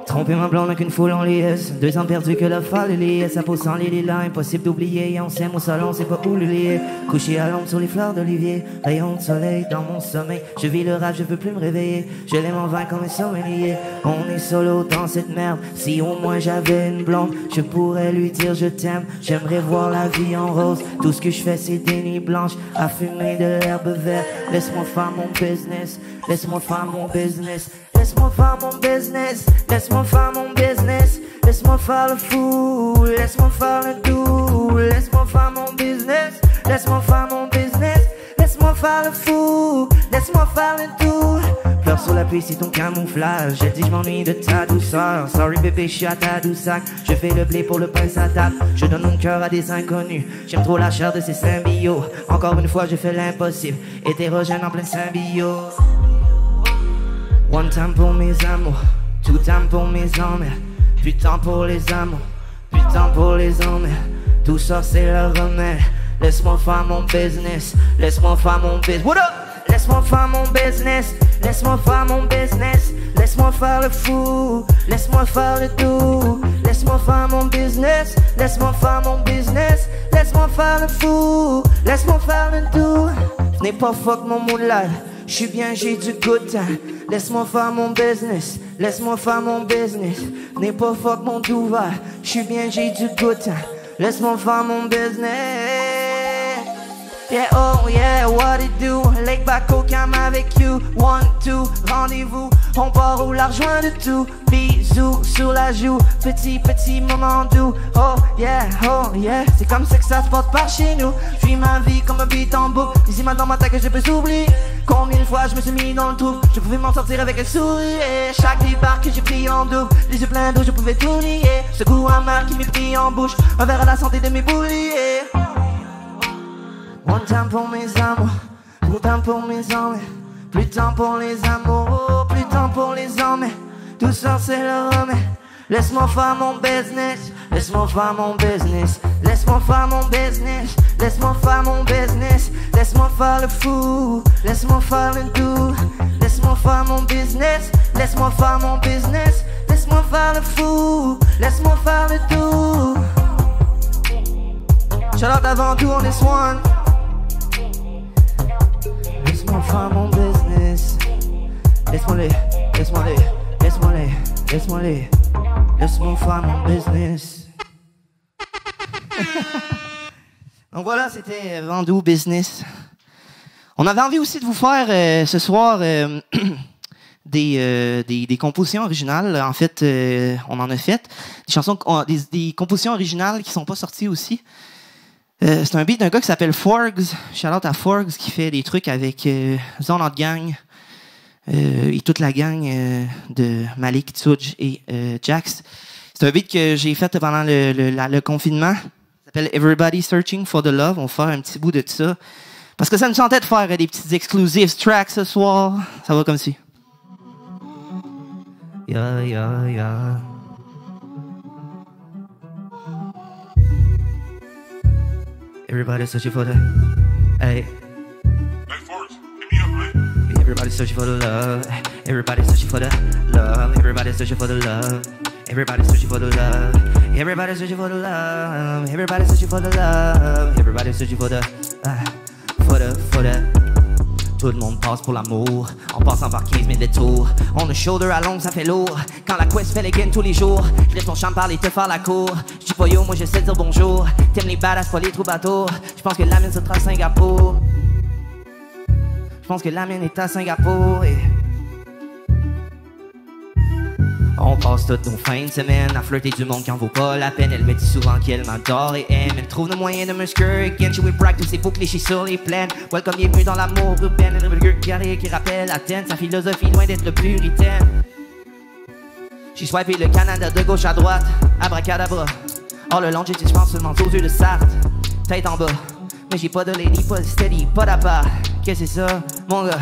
Tromper ma blonde avec une foule en liesse. 2 ans perdus que la folle liée. Sa peau sans les lilas, impossible d'oublier. On s'aime au salon, c'est pas où le lier. Couché à l'ombre sur les fleurs d'olivier. Rayon de soleil dans mon sommeil. Je vis le rêve, je veux plus me réveiller. Je l'aime en vain comme un sommelier. On est solo dans cette merde. Si au moins j'avais une blonde, je pourrais lui dire je t'aime. J'aimerais voir la vie en rose. Tout ce que je fais c'est des nuits blanches à fumer de l'herbe verte. Laisse-moi faire mon business. Laisse-moi faire mon business. Laisse-moi faire mon business, laisse-moi faire mon business, laisse-moi faire le fou, laisse-moi faire le doux, laisse-moi faire mon business, laisse-moi faire mon business, laisse-moi faire le fou, laisse-moi faire le doux. Pleure sur la pluie, c'est ton camouflage. Elle dit je m'ennuie de ta douceur. Sorry bébé, je suis à ta douceur. Je fais le blé pour le pain sa table. Je donne mon cœur à des inconnus. J'aime trop la chair de ces symbios. Encore une fois, je fais l'impossible. Hétérogène en pleine symbio. One time pour mes amours, two time pour mes emmers. Plus de temps pour les amours, plus de temps pour les emmers. Tout ça c'est le remède. Laisse-moi faire mon business, laisse-moi faire mon business. What up? Laisse-moi faire mon business, laisse-moi faire mon business. Laisse-moi faire le fou, laisse-moi faire le tout. Laisse-moi faire mon business, laisse-moi faire mon business. Laisse-moi faire le fou, laisse-moi faire le tout. Venez pas fuck mon moulin, j'suis bien, j'ai du good time. Laisse-moi faire mon business, laisse-moi faire mon business. Venez pas fuck mon tout va, j'suis bien, j'ai du good time. Laisse-moi faire mon business. Yeah, oh yeah, what it do? Lake back au cam avec you. 1, 2, rendez-vous. On part au large loin de tout. Bisous sur la joue. Petit, petit moment doux. Oh yeah, c'est comme ça que ça se porte par chez nous. J'vis ma vie comme un beat en boucle. Ici maintenant ma tête que je peux s'oublier. Combien de fois je me suis mis dans le trou. Je pouvais m'en sortir avec un sourire. Chaque départ que j'ai pris en double. Les yeux pleins d'eau, je pouvais tout nier. Ce goût amer qui m'est pris en bouche. Un verre à la santé de mes bouliers. One time pour mes amours, two time pour mes emmers. Plus de temps pour les amours, plus de temps pour les emmers. Tout ça c'est le remède. Laisse-moi faire mon business, laisse-moi faire mon business. Laisse-moi faire mon business, laisse-moi faire mon business. Laisse-moi faire le fou, laisse-moi faire le doux. Laisse-moi faire mon business, laisse-moi faire mon business. Laisse-moi faire le fou, laisse-moi faire le tout. Shout out avant tout, on est Swan. Laisse-moi faire mon business. Laisse-moi les, laisse-moi les, laisse-moi les, laisse-moi les. Laisse-moi faire mon business. Donc voilà, c'était Vandou Business. On avait envie aussi de vous faire ce soir des compositions originales. En fait, on en a fait. Des chansons, des compositions originales qui sont pas sorties aussi. C'est un beat d'un gars qui s'appelle Forgs. Shout out à Forgs qui fait des trucs avec Zone Hot Gang et toute la gang de Malik, Tsuj et Jax. C'est un beat que j'ai fait pendant le confinement. Ça s'appelle Everybody Searching for the Love. On va faire un petit bout de ça. Parce que ça me sentait de faire des petits exclusive tracks ce soir. Ça va comme ci. Yeah, yeah, yeah. Everybody's searching for the, hey. Hey, Forrest, hit me up, man. Everybody's searching for the love. Everybody's searching for the love. Everybody's searching for the love. Everybody's searching for the love. Everybody's searching for the love. Everybody's searching for the love. Everybody's searching for the, for the. Tout le monde passe pour l'amour, en passant par 15 000 détours. On a shoulder à longue, ça fait lourd. Quand la quest fait les gains tous les jours, je laisse ton champ parler, te faire la cour. J'dis pas yo, moi je sais dire bonjour. T'aimes les badass, pas les troubadours. J'pense que la mienne se trouve à Singapour. J'pense que la mienne est à Singapour. Et on passe toutes nos fins de semaine à flirter du monde qui en vaut pas la peine. Elle me dit souvent qu'elle m'adore et aime. Elle trouve le moyen de me skirt again. She will brag tous ces faux clichés sur les plaines. Welcome, bienvenue dans l'amour urbain. Elle guerrier qui rappelle Athènes. Sa philosophie loin d'être le puritaine. J'ai swipé le Canada de gauche à droite. Abracadabra. All le long, j'étais j'pense seulement aux yeux de Sartre. Tête en bas. Mais j'ai pas de lady, pas de steady, pas d'appart. Qu'est-ce que c'est ça, mon gars?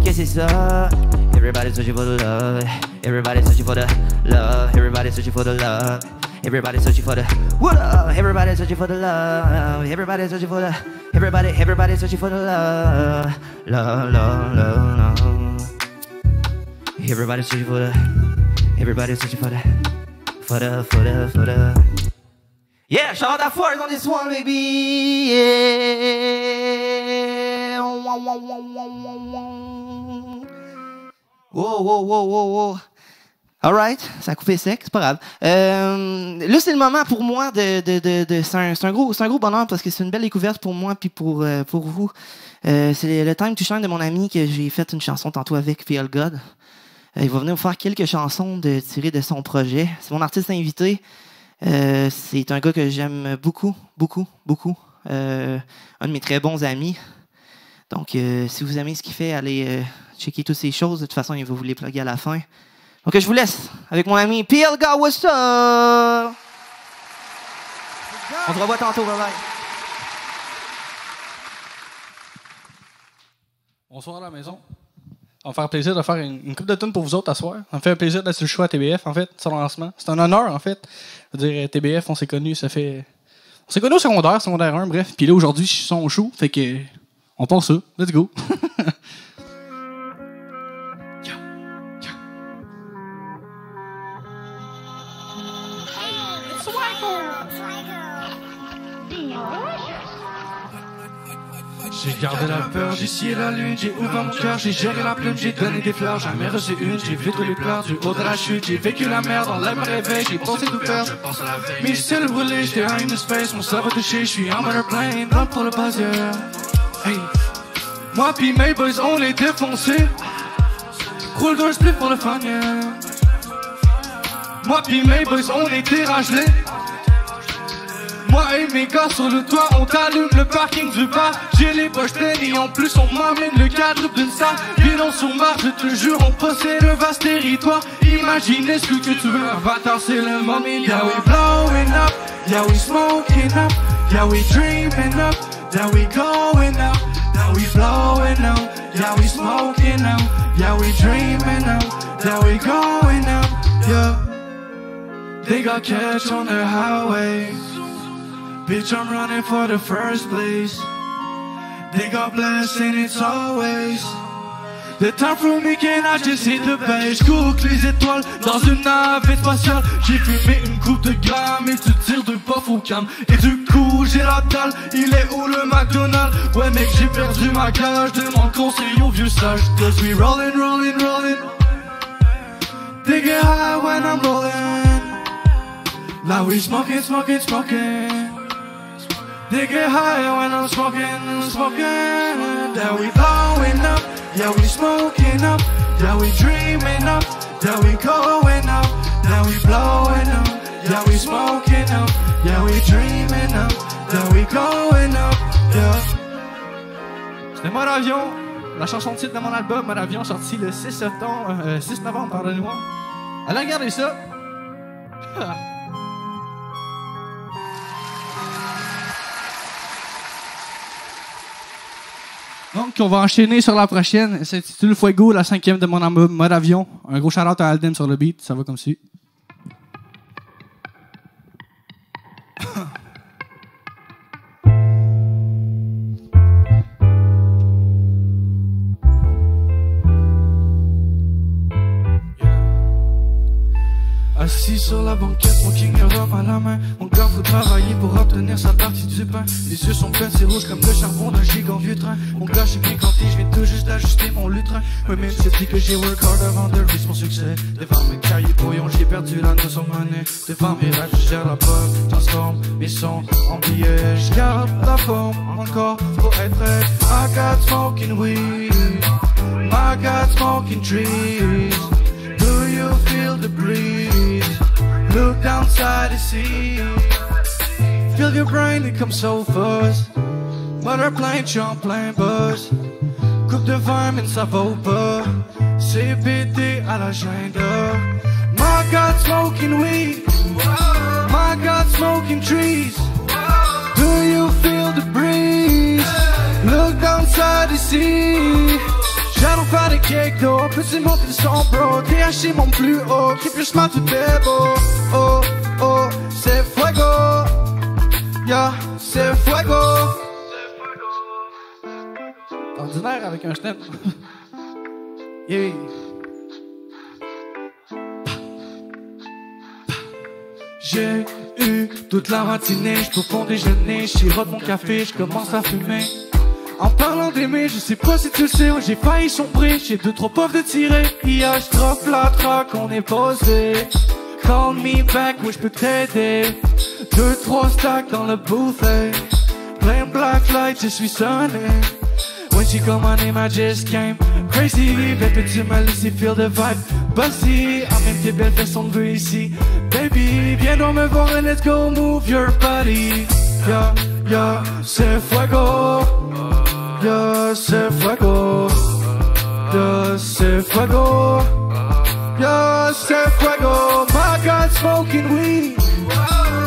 Qu'est-ce que c'est ça? Everybody's searching for the love. Everybody's searching for the love. Everybody's searching for the love. Everybody's searching for the what up? Everybody's searching for the love. Everybody's searching for the everybody's searching for the love. Love, love, love, love. Everybody's searching for the everybody's searching for the yeah, shout out that Forrest on this one, baby. Yeah. Wow. Alright, ça a coupé sec, c'est pas grave. Là, c'est le moment pour moi c'est un gros bonheur parce que c'est une belle découverte pour moi puis pour vous. C'est le Time to Shine de mon ami que j'ai fait une chanson tantôt avec Feel God. Il va venir vous faire quelques chansons tirées de son projet. C'est mon artiste invité. C'est un gars que j'aime beaucoup. Un de mes très bons amis. Donc, si vous aimez ce qu'il fait, allez checker toutes ces choses. De toute façon, il va vous les plugger à la fin. Donc, je vous laisse avec mon ami PLG. What's up? On se revoit tantôt. Bye bye. Bonsoir à la maison. Ça va me faire plaisir de faire une couple de tunes pour vous autres à soir. Ça me fait plaisir d'être sur le choix à TBF, en fait, sur le lancement. C'est un honneur, en fait. Je veux dire, TBF, on s'est connus, ça fait... On s'est connus au secondaire 1, bref. Puis là, aujourd'hui, je suis son show, fait que... On pense ça. Let's go. J'ai gardé la peur, j'ai scié la lune, j'ai ouvert mon cœur, j'ai géré la plume, j'ai donné des fleurs, jamais reçu une, j'ai vu tous les pleurs du haut de la chute, j'ai vécu la merde, en l'air me réveille, j'ai pensé tout perdre. Mes ciels brûlés, j'étais à une space, mon cerveau touché, j'suis en monoplane, dans pour le buzzer. Hey. Moi pis mes boys, on les défoncé. Roule d'un split pour le fun, yeah. Moi pis mes boys, on est dérangelés. Moi et mes gars sur le toit, on t'allume le parking du bar. J'ai les poches pleines et en plus on m'emmène le cadre d'une salle. Bidon sur marche, je te jure, on possède un vaste territoire. Imaginez ce que tu veux, Avatar c'est le moment. Yeah we blowing up, yeah we smoking up, yeah we dreaming up, yeah we going up, yeah we blowing up, yeah we smoking up, yeah we dreaming up, yeah we going up, yeah. They got catch on the highway. Bitch, I'm running for the first place. They got blessed and it's always the time for me, can I just hit the base? Cook les étoiles dans une navette spatiale. J'ai fumé une coupe de grammes et tu tires de puff au cam. Et du coup j'ai la dalle, il est où le McDonald's? Ouais mec, j'ai perdu ma cage, demande conseil au vieux sage. Cause we rollin', rollin', rollin'. They get high when I'm rollin'. Now we smoking, smoking, smoking. They get high when I'm smoking, smoking. Yeah, we blowing up, yeah, we smoking up, yeah, we dreaming up, yeah, we going up, yeah, we blowing up, yeah, we smoking up, yeah, we dreaming up, yeah, we going up, yeah. C'était Mode Avion, la chanson de titre de mon album Mode Avion, sorti le 6 novembre, pardonnez-moi. Allez regarder ça. Donc, on va enchaîner sur la prochaine. C'est intitulé Fuego, la 5e de mon album Mode Avion. Un gros shout-out à Aldem sur le beat. Ça va comme suit. Assis sur la banquette, mon king Europe à la main. Mon gars faut travailler pour obtenir sa partie du pain. Les yeux sont pleins, c'est rouge comme le charbon d'un gigant vieux train. Mon gars, je suis bien quanti, je viens tout juste d'ajuster mon lutrin. Oui, même si dit que j'ai work hard avant de reach mon succès. Devant mes cahiers brouillons, j'ai perdu la notion de monnaie. Devant mes rêves, je gère la pop, transforme mes sons en billets. Je garde la forme encore pour être prêt. I got smoking weed, I got smoking trees. Do you feel the breeze? Look downside the sea. Feel your brain, it comes so fast. Motorplane, plein buzz. Coupe de vin, mais ça vaut pas. CBD à l'agenda. My God, smoking weed. My God, smoking trees. Do you feel the breeze? Look downside the sea. J'allons faire des cakes d'eau, petit monter le son bro. THC mon plus haut, keep your smile tout est beau. Oh, oh, c'est fuego. Yeah, c'est fuego. Ordinaire avec un stem. Yeah. J'ai eu toute la matinée, j'cours pour déjeuner, j'sirote mon café, j'commence à fumer. En parlant d'aimer, je sais pas si tu le sais, j'ai failli sombrer, j'ai deux trop peur de tirer. Hier, j'troppe la traque, on est posé. Call me back, oui j'peux t'aider. 2-3 stacks dans le booth, hey. Plein black light, je suis sonné. When she called my name, I just came crazy. Baby, tu m'as laissé feel the vibe. Bossy, en même tes belles fesses, on te veut ici. Baby, viens donc me voir and let's go move your body. Yeah, yeah, c'est fuego. Yo se fuego, yo se fuego, yo se fuego. My God, smoking weed,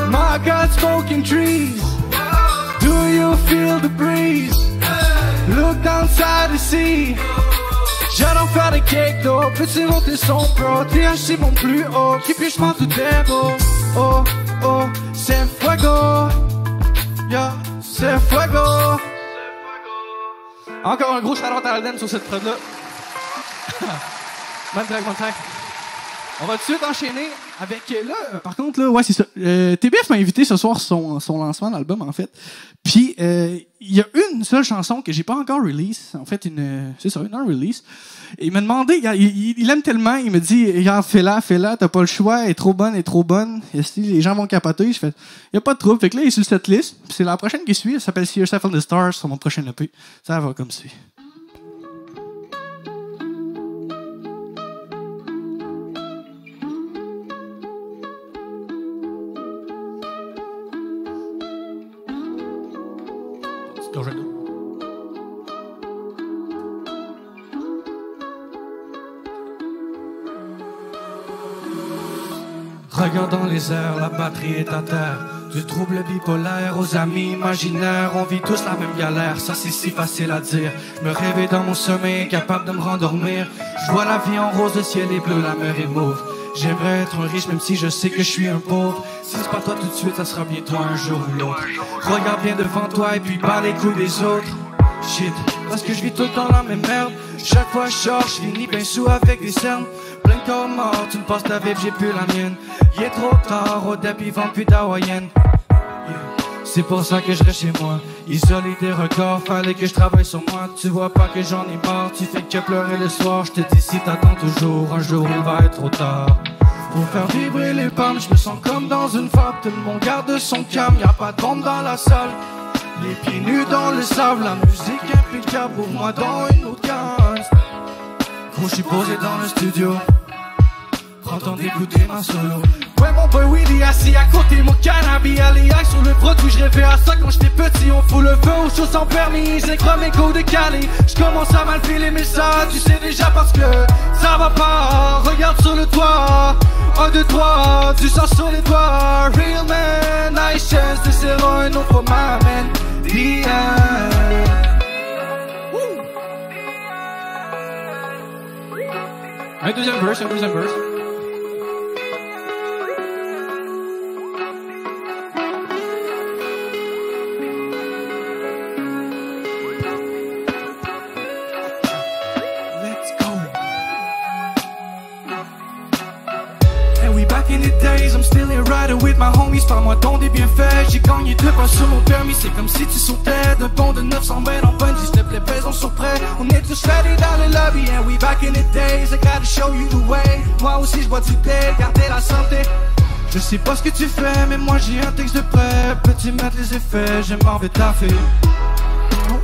my God, smoking trees. Do you feel the breeze? Look downside the sea. J'adore faire des cakes d'eau, peux-tu monter son pro? THC mon plus haut, qui puis j'm'en tout est beau. Oh, oh, c'est fuego, yo, c'est fuego. Encore un gros shout-out à Alden sur cette prod-là. Bonne track, bonne track. On va tout de suite enchaîner avec... Là, par contre, là, ouais, c'est ça. TBF m'a invité ce soir son lancement d'album, en fait. Puis, il y a une seule chanson que j'ai pas encore release. En fait, c'est ça, une non-release. Et il m'a demandé, il aime tellement, il me dit, regarde, fais-la, t'as pas le choix, elle est trop bonne. Et si les gens vont capoter, je fais, y a pas de trouble. Fait que là, il est sur cette liste. Puis c'est la prochaine qui suit, elle s'appelle See Yourself on the Stars, sur mon prochain EP. Ça va comme suit. Regardant les airs, la batterie est à terre. Du trouble bipolaire aux amis imaginaires, on vit tous la même galère, ça c'est si facile à dire. Me réveille dans mon sommeil, incapable de me rendormir. Je vois la vie en rose, le ciel est bleu, la mer est mauve. J'aimerais être un riche même si je sais que je suis un pauvre. Si c'est pas toi tout de suite, ça sera bien toi un jour ou l'autre. Regarde bien devant toi et puis bats les couilles des autres. Shit, parce que je vis tout le temps la même merde. Chaque fois je sors, je finis bien sous avec des cernes. Plein de corps morts, tu me passes ta vie, j'ai plus la mienne. Il est trop tard, au début, ils vendent plus d'hawaïenne. C'est pour ça que je reste chez moi, isolé des records, fallait que je travaille sur moi. Tu vois pas que j'en ai marre, tu fais que pleurer le soir. Je te dis si t'attends toujours, un jour il va être trop tard. Pour faire vibrer les palmes, je me sens comme dans une fable. Tout le monde garde son calme, y'a pas de bombe dans la salle. Les pieds nus dans le sable, la musique impeccable pour moi dans une autre case. Gros, je suis posé dans le studio, prends le temps d'écouter ma solo. Ouais, mon boy Willy assis à côté, mon cannabis aléaque sur le produit. Je rêvais à ça quand j'étais petit, on fout le feu aux choses sans permis. J'ai chromé go de Cali, j'commence à mal filer mais ça, tu sais déjà parce que ça va pas. Regarde sur le toit, 1, 2, 3, tu sens sur les doigts. Real man, nice chance, this is un nom for my man. Un deuxième verse. Let's go. And we back in the days, I'm still a rider with my homies. Parle-moi donc des bienfaits, j'ai gagné 2 pas sur mon permis. C'est comme si tu sautais d'un pont de 900 mètres en bungee. S'il te plaît, faisons sur prêt. On est tous ready dans le lobby. And we back in the days, I gotta show you the way. Moi aussi je bois du thé, garder la santé. Je sais pas ce que tu fais, mais moi j'ai un texte de prêt. Peux-tu mettre les effets, je m'en vais taffer.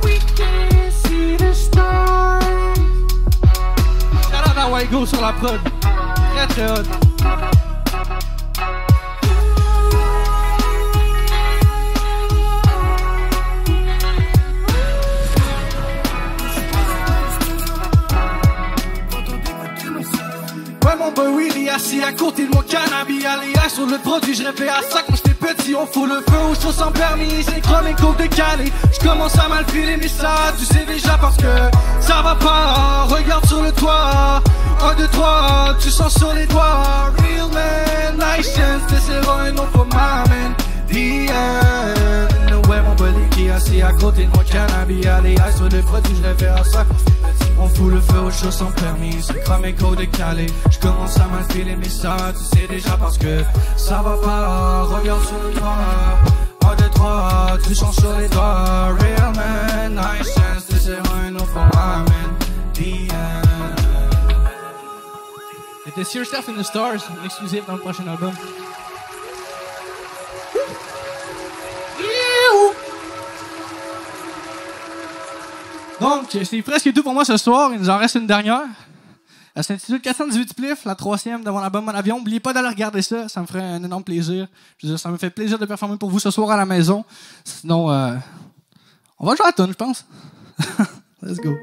We can see the stars. Shout out à Waigo sur la prod. Très très hot. Ouais, mon boy Willy assis à côté de mon cannabis aléaque sur le produit. Je rêvais à ça quand j'étais petit, on fout le feu aux choses sans permis. J'ai chromé côte de Cali, j'commence à mal filer mais ça, tu sais déjà parce que ça va pas. Regarde sur le toit, 1, 2, 3, tu sens sur les doigts. Real man, nice chance, this is un nom for my man. The end. Ouais, mon boy qui est assis à côté de mon cannabis aléaque sur le produit. Je rêvais à ça quand j'étais petit, on fout le feu aux choses sans permis. C'est cramé code décalé, je commence à m'infiler mais ça, tu sais déjà parce que ça va pas. Regarde sur le toit, 1, 2, 3, tu sens sur les doigts. Real man, nice chance, this is un nom for my man. The end. C'était See Yourself in the Stars, exclusif dans le prochain album. Donc, c'est presque tout pour moi ce soir. Il nous en reste une dernière. Elle s'intitule 418 Spliff, la 3e de mon album en avion. N'oubliez pas d'aller regarder ça. Ça me ferait un énorme plaisir. Je veux dire, ça me fait plaisir de performer pour vous ce soir à la maison. Sinon, on va jouer à la tune, je pense. Let's go.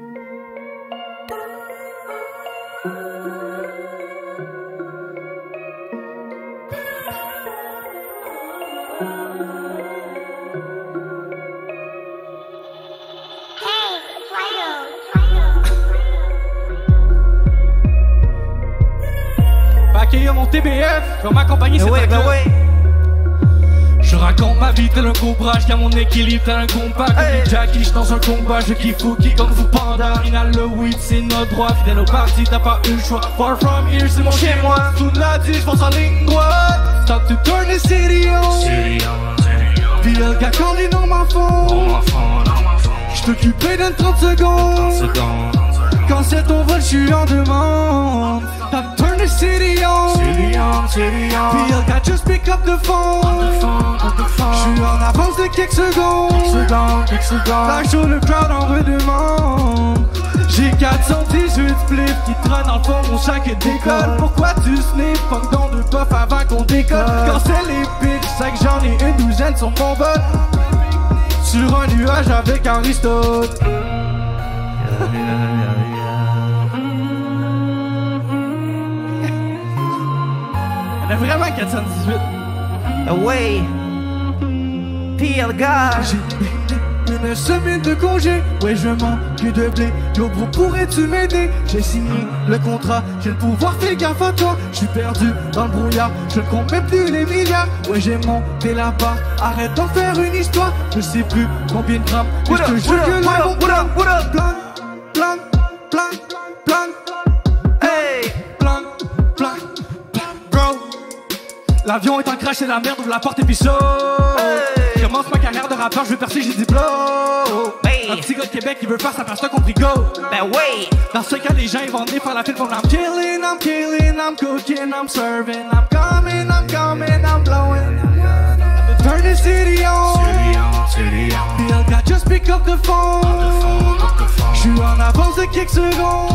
Accueillir mon TBF, pour m'accompagner c'est ouais, Je raconte ma vie tel un cobra, je garde mon équilibre tel un combat. Comme Jackie, j'suis dans un combat, je kiffe qui comme vous panda. Inhale le weed, c'est notre droit, fidèle au parti, t'as pas eu le choix. Far from here, c'est mon chez moi. Tout l'a dit, j'pense en ligne droite. Stop to turn the city on. Puis le gars quand il est dans ma phone. J't'occupais d'une 30 secondes. Quand c'est ton vol, j'suis en demande. Stop turn the city on. Puis le gars just pick up the phone. J'suis en avance de quelques secondes. Là j'suis le crowd en redemande. J'ai 418 spliffs qui traînent dans le fond, mon sac décolle. Pourquoi tu sniffes? Fuck dans deux puffs avant qu'on décolle. Quand c'est les bitches, c'est que j'en ai une douzaine sur mon vol. Sur un nuage avec Aristote. On a vraiment 418. Away. Pire gars. J'ai une semaine de congé. Ouais, je manque de blé. Yo, gros, pourrais-tu m'aider? J'ai signé le contrat. J'ai le pouvoir, fais gaffe à toi. J'suis perdu dans le brouillard. Je ne compte même plus les milliards. Ouais, j'ai monté la barre. Arrête d'en faire une histoire. Je sais plus combien de grammes. Mais je te jure que là, mon plan. Hey, plan. Bro. L'avion est en crash, c'est la merde, ouvre la porte et puis saute. Hey. Commence ma carrière de rappeur, je veux percer, j'ai diplôme. Hey. Un petit gars de Québec qui veut faire sa passe compris go. Ben oui. Dans ce cas, les gens ils vont venir faire la file pour I'm killing, I'm cooking, I'm serving, I'm coming, I'm blowing. Turn the city on. Bill got just pick up the phone. J'suis en avance de quelques secondes.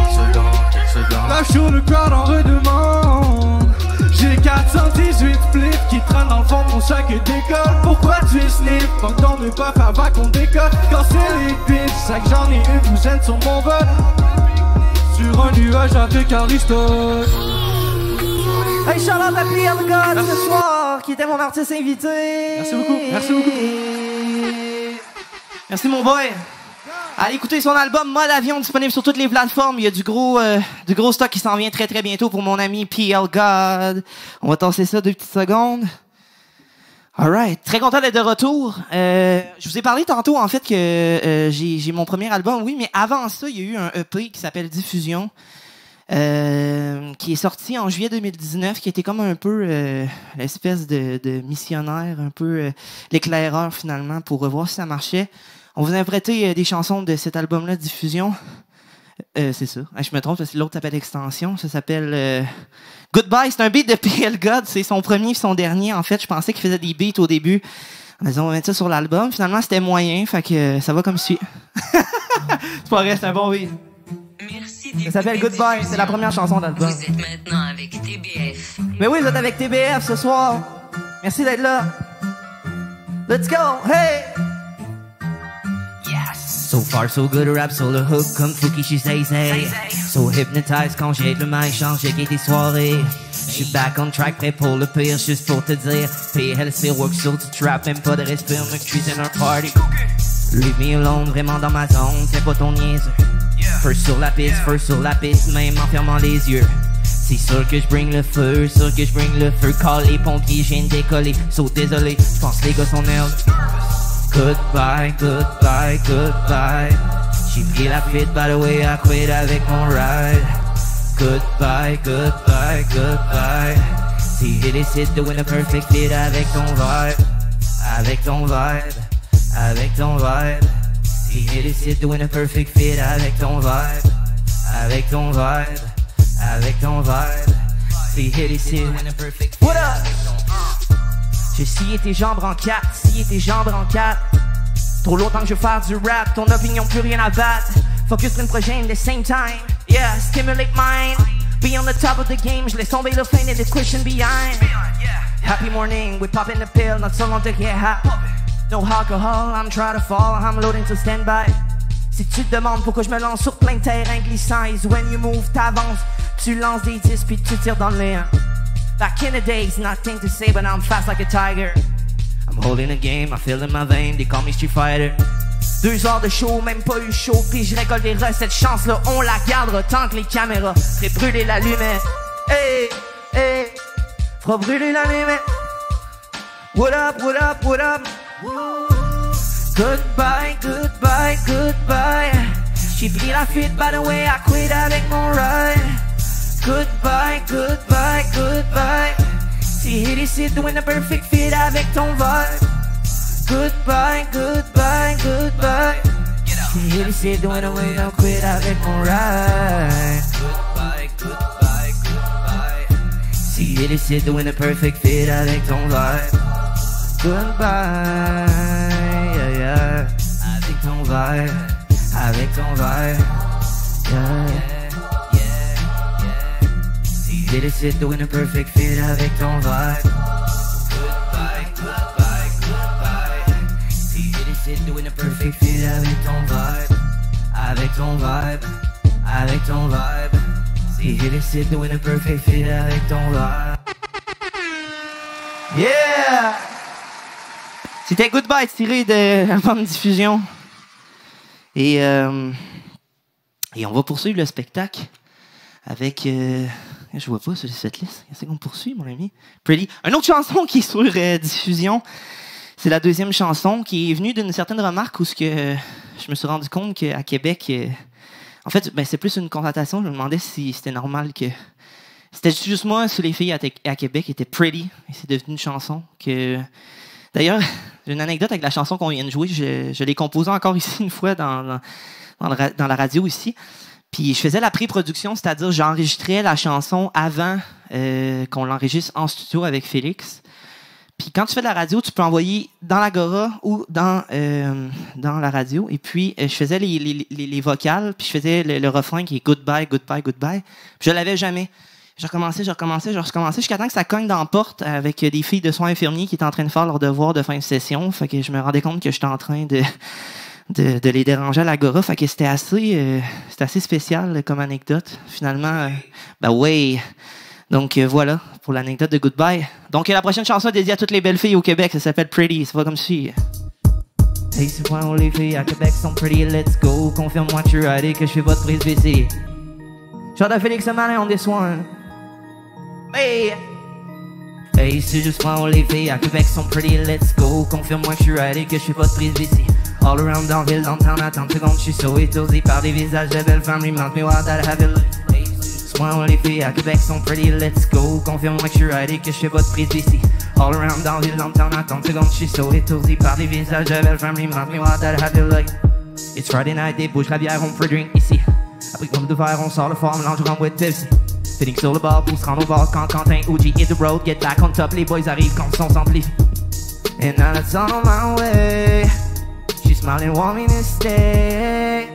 Là j'suis le crowd en redemande. J'ai 418 spliffs qui traînent dans le fond de mon sac décolle. Pourquoi tu sniffes? Fuck dans mes puffs avant qu'on décolle. Quand c'est les bitches, c'est que j'en ai une douzaine sur mon vol. Sur un nuage avec Aristote. Hey, shout out à Pierre le gars ce soir, qui était mon artiste invité. Merci beaucoup, merci beaucoup. Merci mon boy. Allez écouter son album Mode Avion, disponible sur toutes les plateformes. Il y a du gros stock qui s'en vient très très bientôt pour mon ami PL God. On va tasser ça 2 petites secondes. Alright, très content d'être de retour. Je vous ai parlé tantôt en fait que j'ai mon premier album, oui, mais avant ça, il y a eu un EP qui s'appelle Diffusion, qui est sorti en juillet 2019, qui était comme un peu l'espèce de missionnaire, un peu l'éclaireur finalement, pour revoir si ça marchait. On vous a prêté des chansons de cet album-là, Diffusion. C'est ça. Je me trompe parce que l'autre s'appelle Extension. Ça s'appelle Goodbye. C'est un beat de PL God. C'est son premier et son dernier. En fait, je pensais qu'il faisait des beats au début. On a dit, on va mettre ça sur l'album. Finalement, c'était moyen. Fait que ça va comme suit. C'est pas vrai, c'est un bon beat. Merci. Ça s'appelle Goodbye. C'est la première chanson de l'album. Vous êtes maintenant avec TBF. Mais oui, vous êtes avec TBF ce soir. Merci d'être là. Let's go. Hey! So far so good, rap sur le hook comme Fouki, she say. So hypnotized quand j'ai le mic, changé des soirées. J'suis back on track, prêt pour le pire, juste pour te dire. PLC work sur du trap, même pas de respire, me cuisine un party. Leave me alone, vraiment dans ma zone, fais pas ton niaiseux. First sur la piste, même en fermant les yeux. C'est sûr que j'bring le feu, Call les pompiers, j'ai décollé. So désolé, j'pense les gars sont nerveux. Goodbye. J'ai pris la fuite, by the way, I quit avec mon ride. Goodbye. Si j'ai décidé de win a perfect fit avec ton vibe. Si j'ai décidé de win a perfect fit avec ton vibe. Si j'ai décidé de win a perfect fit. What up? J'ai scié tes jambes en 4, Trop longtemps que je veux faire du rap, ton opinion plus rien à battre. Focus sur une prochaine, the same time. Yeah, stimulate mine. Be on the top of the game, je laisse tomber le feint et the question behind. Happy morning, we popping the pill, not so long to get hot. No alcohol, I'm trying to fall, I'm loading to stand by. Si tu te demandes pourquoi je me lance sur plein de terrains glissants, is when you move, t'avances, tu lances des disques puis tu tires dans le néant. Back in the days, nothing to say, but I'm fast like a tiger. I'm holding a game, I feel in my vein, they call me Street Fighter. 2 heures de show, même pas eu chaud, puis je récolte des restes. Cette chance-là, on la gardera tant que les caméras feraient brûler la lumière. Hey, hey, fera brûler la lumière. What up, what up, what up? Goodbye, goodbye, goodbye. J'ai pris la fuite, by the way, I quit avec mon ride. Goodbye, goodbye, goodbye. Si il décide de win the perfect fit avec ton vibe. Goodbye, goodbye, goodbye. Si il décide de win the way, I'll quit avec mon ride. Goodbye, goodbye, goodbye. Si il décide de win the perfect fit avec ton vibe. Goodbye, yeah, yeah. Avec ton vibe, avec ton vibe, yeah, yeah, yeah. Si il décide de win a perfect fit avec ton vibe. Goodbye, goodbye, goodbye. Si il décide de win a perfect fit avec ton vibe. Avec ton vibe, avec ton vibe. Si il décide de win a perfect fit avec ton vibe. Yeah! C'était Goodbye tiré de l'album Diffusion. Et on va poursuivre le spectacle avec... je vois pas sur cette liste. Qu'est-ce qu'on poursuit, mon ami? Pretty. Une autre chanson qui est sur Diffusion. C'est la deuxième chanson qui est venue d'une certaine remarque où je me suis rendu compte qu'à Québec... en fait, ben, c'est plus une constatation. Je me demandais si c'était normal que... C'était juste moi, sur les filles à Québec, était Pretty. Et c'est devenu une chanson que... D'ailleurs, j'ai une anecdote avec la chanson qu'on vient de jouer. Je l'ai composée encore ici une fois dans la radio ici. Puis je faisais la pré-production, c'est-à-dire j'enregistrais la chanson avant qu'on l'enregistre en studio avec Félix. Puis quand tu fais de la radio, tu peux envoyer dans l'Agora ou dans la radio. Et puis je faisais les vocales, puis je faisais le refrain qui est Goodbye, Goodbye, Goodbye. Puis je l'avais jamais. Je recommençais jusqu'à temps que ça cogne dans la porte avec des filles de soins infirmiers qui étaient en train de faire leur devoir de fin de session. Fait que je me rendais compte que j'étais en train de les déranger à l'Agora. Fait que c'était assez spécial comme anecdote. Finalement, ben ouais. Donc voilà pour l'anecdote de Goodbye. Donc la prochaine chanson est dédiée à toutes les belles filles au Québec. Ça s'appelle Pretty. Ça va comme suit. Hey, c'est point où les filles à Québec sont pretty, let's go. Confirme-moi que tu es ready, que je fais votre prise VC. Shout out Félix Malin on this one. Hey! Hey, c'est juste moi où les filles à Québec sont pretty, let's go. Confirme-moi que je suis ready, que je suis pas de prise ici. All around dans ville, downtown, attends une seconde, je suis so étourdi par des visages de belles femmes, remind me what that have it. Hey, c'est juste moi où les filles à Québec sont pretty, let's go. Confirme-moi que je suis ready, que je suis pas de prise ici. All around dans ville, downtown, attends une seconde, je suis so étourdi par des visages de belles femmes, remind me what that have it like. It's Friday night, des bouches, la bière, on peut drink ici. Après comme de verre, on sort le fort, mélange rhum with Pepsi. Fitting sur le bar pour se rendre au bar quand Quentin OG hit the road, get back on top, les boys arrivent quand le son s'amplifie. And now it's on my way. She's smiling, wanting to stay.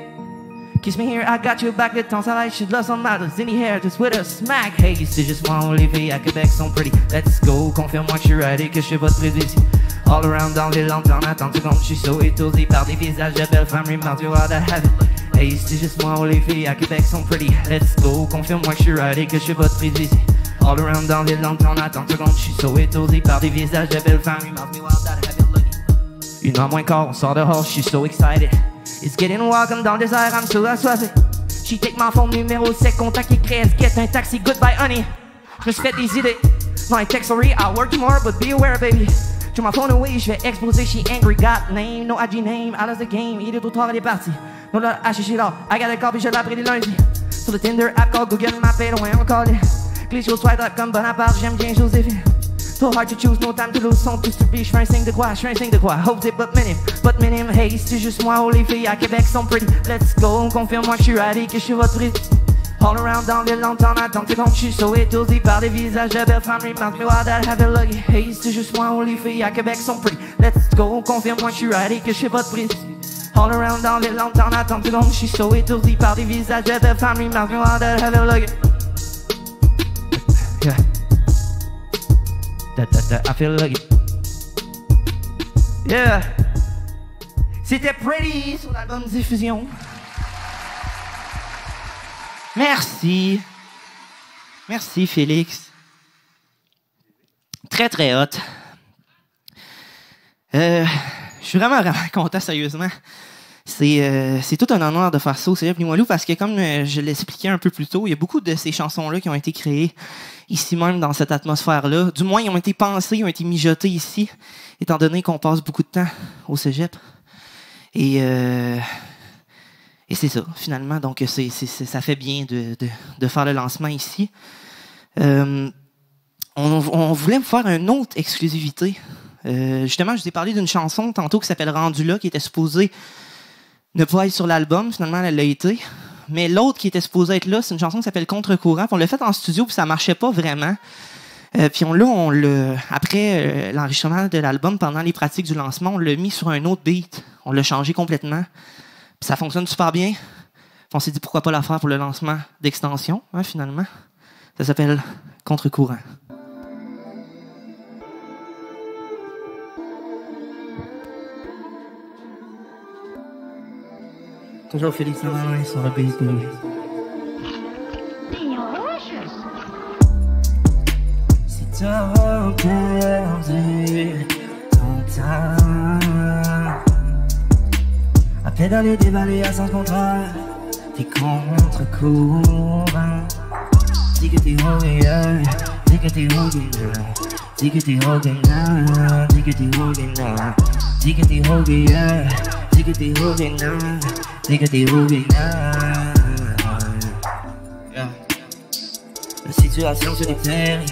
Kiss me here, I got your back, le temps s'arrête, she lost some models in the hair, just with a smack. Hey, c'est juste moi où les filles à Québec sont pretty, let's go. Confirme-moi que je suis ready, que je suis votre prise ici. All around dans les langues, attends une seconde, je suis so étourdi par des visages de belles femmes, remind you what I have it. Hey, c'est juste moi où les filles à Québec sont pretty, let's go. Confirme-moi que je suis ready, que je suis votre prise ici. All around dans les langues, attends une seconde, je suis so étourdi par des visages de belles femmes, remind me what I have it. 1h moins quart, on sort dehors, je suis so excited. It's getting wild comme dans le désert, I'm so assoiffé. She take my phone numéro 7, contact et crève, get un taxi, goodbye honey. Je me suis fait des idées, non I text sorry, I'll work tomorrow, but be aware baby. Je my phone away, je vais exposer, she angry, got name, no IG name, out of the game, il est trop tard, elle est partie. No là, she là, I got a call, puis je l'ai appris les lundis. Sur le Tinder app, call Google Maps, et loin, on call it. Glitch au swipe up comme Bonaparte, j'aime bien Joséphine. So hard to choose, no time to lose, son plus to be, j'fais un signe de quoi, hope it, but minim, hey, c'est juste moi où les filles à Québec sont pretty, let's go, confirme-moi que je suis ready, que je suis votre prise. All around dans l'île, longtemps, attends, c'est bon, je suis so étourdi par des visages de belles femmes, remind me what that have it lucky. Hey, c'est juste moi où les filles à Québec sont pretty, let's go, confirme-moi que je suis ready, que je suis votre prise. All around dans l'île, longtemps, attends, c'est bon, je suis so étourdi par des visages de belles femmes, remind me what that have it lucky. Yeah. I feel lucky. Yeah. C'était Pretty sur l'album Diffusion. Merci. Merci, Félix. Très, très hot. Je suis vraiment content, sérieusement. C'est tout un honneur de faire ça au Cégep Limoilou parce que, comme je l'expliquais un peu plus tôt, il y a beaucoup de ces chansons-là qui ont été créées ici même, dans cette atmosphère-là. Du moins, ils ont été pensés, ils ont été mijotés ici, étant donné qu'on passe beaucoup de temps au Cégep. Et c'est ça, finalement. Donc, ça fait bien de faire le lancement ici. On voulait vous faire une autre exclusivité. Justement, je vous ai parlé d'une chanson tantôt qui s'appelle Rendu là, qui était supposée ne pas être sur l'album. Finalement, elle l'a été. Mais l'autre qui était supposée être là, c'est une chanson qui s'appelle Contre-courant. On l'a faite en studio, puis ça marchait pas vraiment. Puis après l'enregistrement de l'album, pendant les pratiques du lancement, on l'a mis sur un autre beat. On l'a changé complètement. Puis ça fonctionne super bien. Puis on s'est dit pourquoi pas la faire pour le lancement d'Extension, hein, finalement. Ça s'appelle Contre-courant. Toujours Félix Lamarre sur le beat de... Si t'as perdu ton temps à pédaler, déballer à sens contraire, t'es contre-courant. Dis que t'es rogueur, dis que t'es rogueur, dis que t'es rogueur, dis que t'es rogueur, dis que t'es rogueur, dis que t'es rogueur, dis que t'es rogueur. La situation se détermine.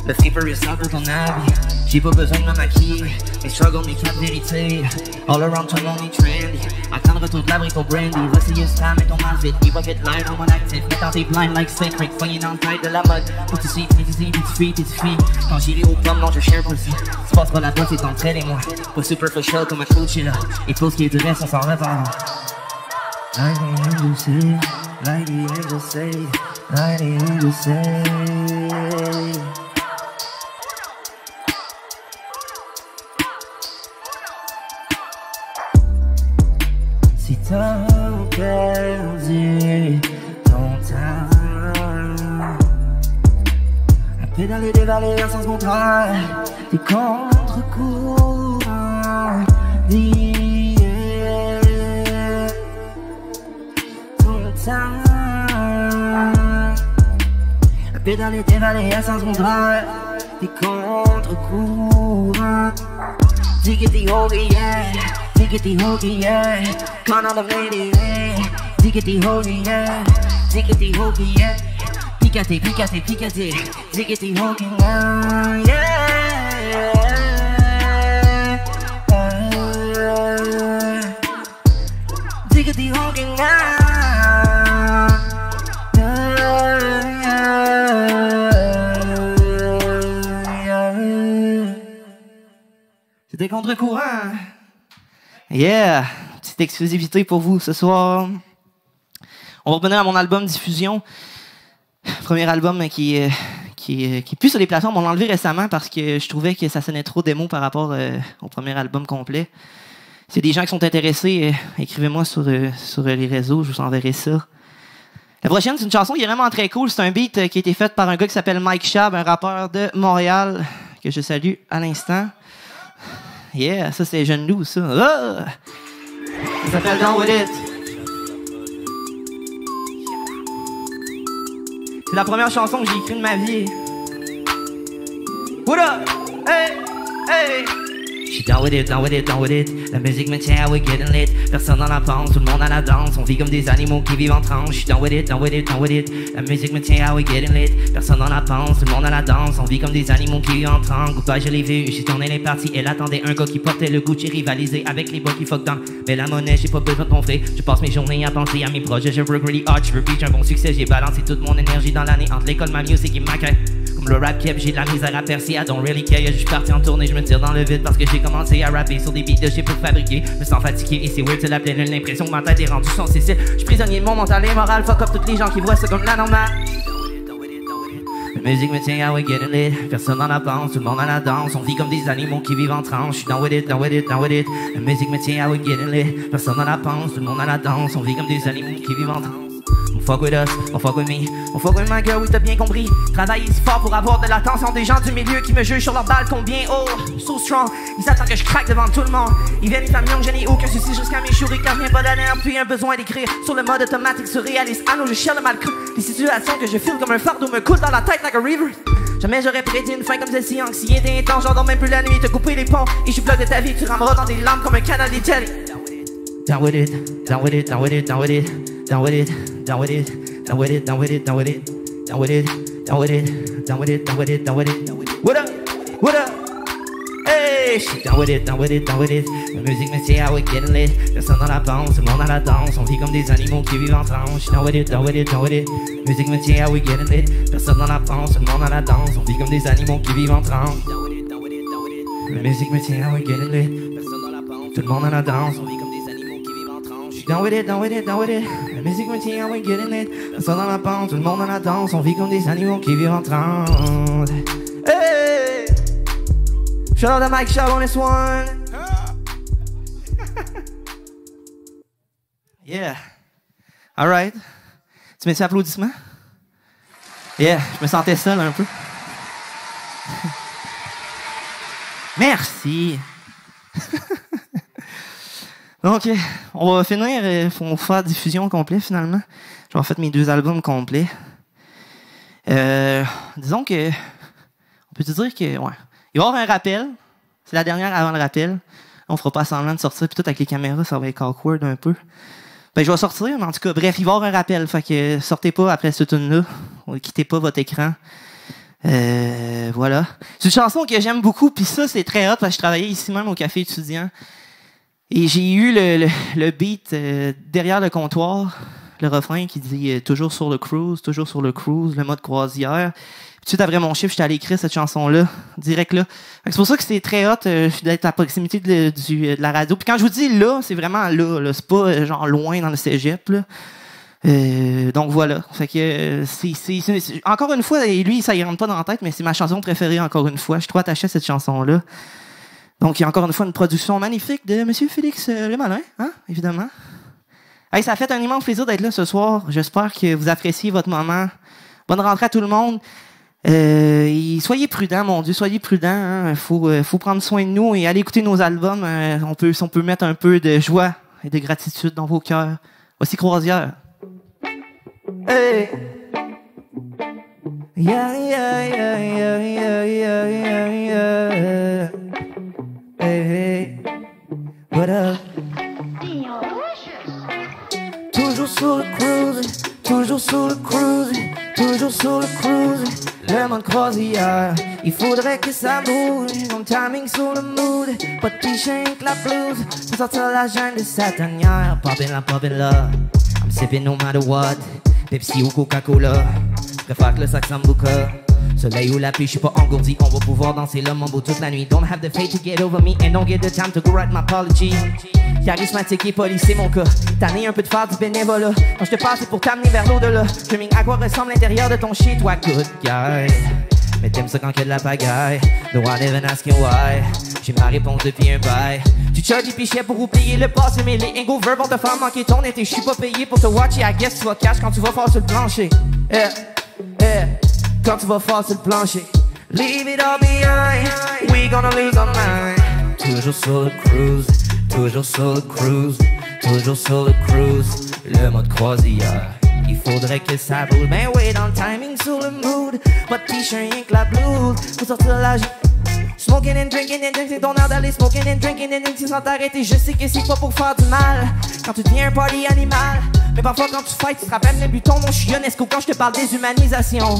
Le flipper est simple ton habit. J'ai pas besoin de me maquiller. Mes struggles, mes quatre vérités. All around tout le monde est trendy. Attends le retour de l'abri pour Brandy. Va essayer spam et ton masque vite. Il va get live en mode actif. Mettant tes blinds like Snake Creek. Fouillé dans le tête de la mode. Pour tu sais, petite fille. Quand j'irai au pomme, non, je share pussy. Tu passes pas là-bas, c'est entre elle et moi. Pas superficial comme un coach là. Et tout ce qui est du reste, on s'en reparle. Like the angels say, like the angels say, like the angels say. Si t'as perdu ton temps à pédaler, dévaler à sens contraire, t'es contre-courant. À pédaler, dévaler à sens contraire, t'es contre-courant. Dis que t'es holy, yeah. Dis que t'es holy, yeah. Quand on the lady, yeah. Dis que t'es holy, yeah. Dis que t'es holy, yeah. Picaté, picaté, picaté. Dis que t'es holy, yeah. Dis que t'es holy, yeah. C'était contre-courant. Yeah! Petite exclusivité pour vous ce soir. On va revenir à mon album Diffusion. Premier album qui est plus sur les plateformes. On l'a enlevé récemment parce que je trouvais que ça sonnait trop démo par rapport au premier album complet. S'il y a des gens qui sont intéressés, écrivez-moi sur les réseaux, je vous enverrai ça. La prochaine, c'est une chanson qui est vraiment très cool. C'est un beat qui a été fait par un gars qui s'appelle Mike Shab, un rappeur de Montréal, que je salue à l'instant. Yeah, ça c'est Jeune Loup, ça. Ah! Ça s'appelle Down With It. C'est la première chanson que j'ai écrite de ma vie. What up? Hey! Hey! J'suis down with it, down with it, down with it. La musique me tient, we're getting lit. Personne n'en pense, tout le monde à la danse. On vit comme des animaux qui vivent en transe. J'suis down with it, down with it, down with it. La musique me tient, we're getting lit. Personne n'en pense, tout le monde à la danse. On vit comme des animaux qui vivent en transe. Goodbye, je l'ai vu, j'ai tourné les parties. Elle attendait un gars qui portait le Gucci, rivalisé avec les bois qui fuck dans. Mais la monnaie, j'ai pas besoin de ton frère. Je passe mes journées à penser à mes projets. Je work really hard, je veux reach un bon succès. J'ai balancé toute mon énergie dans l'année entre l'école, ma musique et ma carrière. Comme le rap keb, j'ai de la misère à percer. I don't really care, je suis parti en tournée, je me tire dans le vide parce que j'ai commencé à rapper sur des beats de shit pour fabriquer. Je me sens fatigué et c'est weird, c'est la pleine lune. L'impression que ma tête est rendue sans cécile. Je suis prisonnier de mon mental et moral. Fuck up toutes les gens qui voient ça comme la normale. La musique me tient, we're getting lit. Personne n'en pense, tout le monde à la danse. On vit comme des animaux qui vivent en transe. Je suis down with it, down with it, down with it. La musique me tient, we're getting lit. Personne n'en pense, tout le monde à la danse. On vit comme des animaux qui vivent en transe. Fuck with us, on fuck with me, on fuck with my girl, oui t'as bien compris. Travailler si fort pour avoir de l'attention des gens du milieu qui me jugent sur leur balle combien. Oh, so strong, ils s'attendent que je craque devant tout le monde. Ils viennent familiers que je n'ai aucun souci jusqu'à mes chouris car je viens pas d'aller puis un besoin d'écrire sur le mode automatique surréaliste. Ah non, je chiale le mal cru. Les situations que je file comme un fardeau me coulent dans la tête like a river. Jamais j'aurais prédit une fin comme celle-ci, anxiété intense, j'endors même plus la nuit, te couper les ponts et je suis bloc de ta vie, tu rameras dans des lampes comme un canal des jelly. Down with it, down with it, down with it, down with it, down with it, down with it, down with it, down with it, down with it, down with it, down with it, down with it, down with it, down with it. What up? What up? Hey, down with it, down with it, down with it. La musique me tient, ah ouais, getting lit. Personne dans la danse, tout le monde à la danse. On vit comme des animaux qui vivent en tranche. Down with it, down with it, down with it. La musique me tient, ah ouais, getting lit. Personne dans la danse, tout le monde à la danse. On vit comme des animaux qui vivent en tranche. La musique me tient, ah ouais, getting lit. Personne dans la danse, tout le monde à la danse. On vit comme des animaux qui vivent en tranche. Down with it, down with it, down with it. La musique me tient, ah ouais, getting lit. Personne dans la danse, tout le monde à la danse. On vit comme des animaux qui vivent en tranche. Hey! Shout out to Mike Shaw on this one. Yeah. All right. Tu mets-tu applaudissements? Yeah, je me sentais seul un peu. Merci. Donc, on va finir. On va faire diffusion complète finalement. Je vais en faire mes 2 albums complets. Disons que. On peut te dire que. Ouais. Il va y avoir un rappel. C'est la dernière avant le rappel. On fera pas semblant de sortir. Puis tout avec les caméras, ça va être awkward un peu. Ben, je vais sortir, mais en tout cas, bref, il va y avoir un rappel. Fait que sortez pas après cette tune-là. Quittez pas votre écran. Voilà. C'est une chanson que j'aime beaucoup. Puis ça, c'est très hot parce que je travaillais ici même au café étudiant. Et j'ai eu le beat derrière le comptoir. Le refrain qui dit toujours sur le cruise, le mode croisière. Puis tout après mon chiffre, j'étais allé écrire cette chanson-là, direct là. C'est pour ça que c'est très hot d'être à proximité de la radio. Puis quand je vous dis là, c'est vraiment là. C'est pas genre loin dans le cégep, là. Donc voilà. Fait que c'est encore une fois, et lui, ça y rentre pas dans la tête, mais c'est ma chanson préférée encore une fois. Je suis trop attaché à cette chanson-là. Donc il y a encore une fois une production magnifique de Monsieur Félix Lemalin, hein, évidemment. Hey, ça a fait un immense plaisir d'être là ce soir. J'espère que vous appréciez votre moment. Bonne rentrée à tout le monde. Et soyez prudents, mon Dieu, soyez prudents. Hein. Faut prendre soin de nous et aller écouter nos albums. On peut mettre un peu de joie et de gratitude dans vos cœurs. Voici Croisière. Hey. Yeah, yeah, yeah, yeah, yeah, yeah, yeah, yeah. Hey, hey. What up? Toujours sur le cruise, toujours sur le cruise, toujours sur le cruise. Le mode croisière, il faudrait que ça bouge. Mon timing sur le mood, pas de t-shirt, la blouse. Pour sortir la jungle de sa tanière. Poppin' là, I'm sipping no matter what. Pepsi ou Coca-Cola, préfère que le sac Sambuca. Soleil ou la pluie, je suis pas engourdi. On va pouvoir danser le mambo toute la nuit. Don't have the faith to get over me and don't get the time to go write my apology. Charismatique et poli, c'est mon cas. Tanné un peu de faire du bénévolat. Quand je te passe, c'est pour t'amener vers l'au-delà. Dreaming à quoi ressemble l'intérieur de ton shit, toi, good guy. Mais t'aimes ça quand il y a de la pagaille. No one even asking why. J'ai ma réponse depuis un bail. Tu charges des pichets pour oublier le passé, mais les ingo verbes vont te faire manquer ton été. Je suis pas payé pour te watcher, I guess tu vas cash quand tu vas faire sur le plancher. Quand tu vas faire sur le plancher. Leave it all behind, we gonna lose our mind. Toujours sur le cruise, toujours sur le cruise, toujours sur le cruise. Le mode croisière, il faudrait que ça bouge. Ben oui, dans le timing, sur le mood. Pas de t-shirt, rien que la blouse. Faut sortir la smoking and drinking, c'est ton heure d'aller smoking and drinking sans t'arrêter. Je sais que c'est pas pour faire du mal quand tu deviens un party animal. Mais parfois quand tu fights, tu te rappelles les butons. Mon je suis UNESCO quand je te parle des humanisations.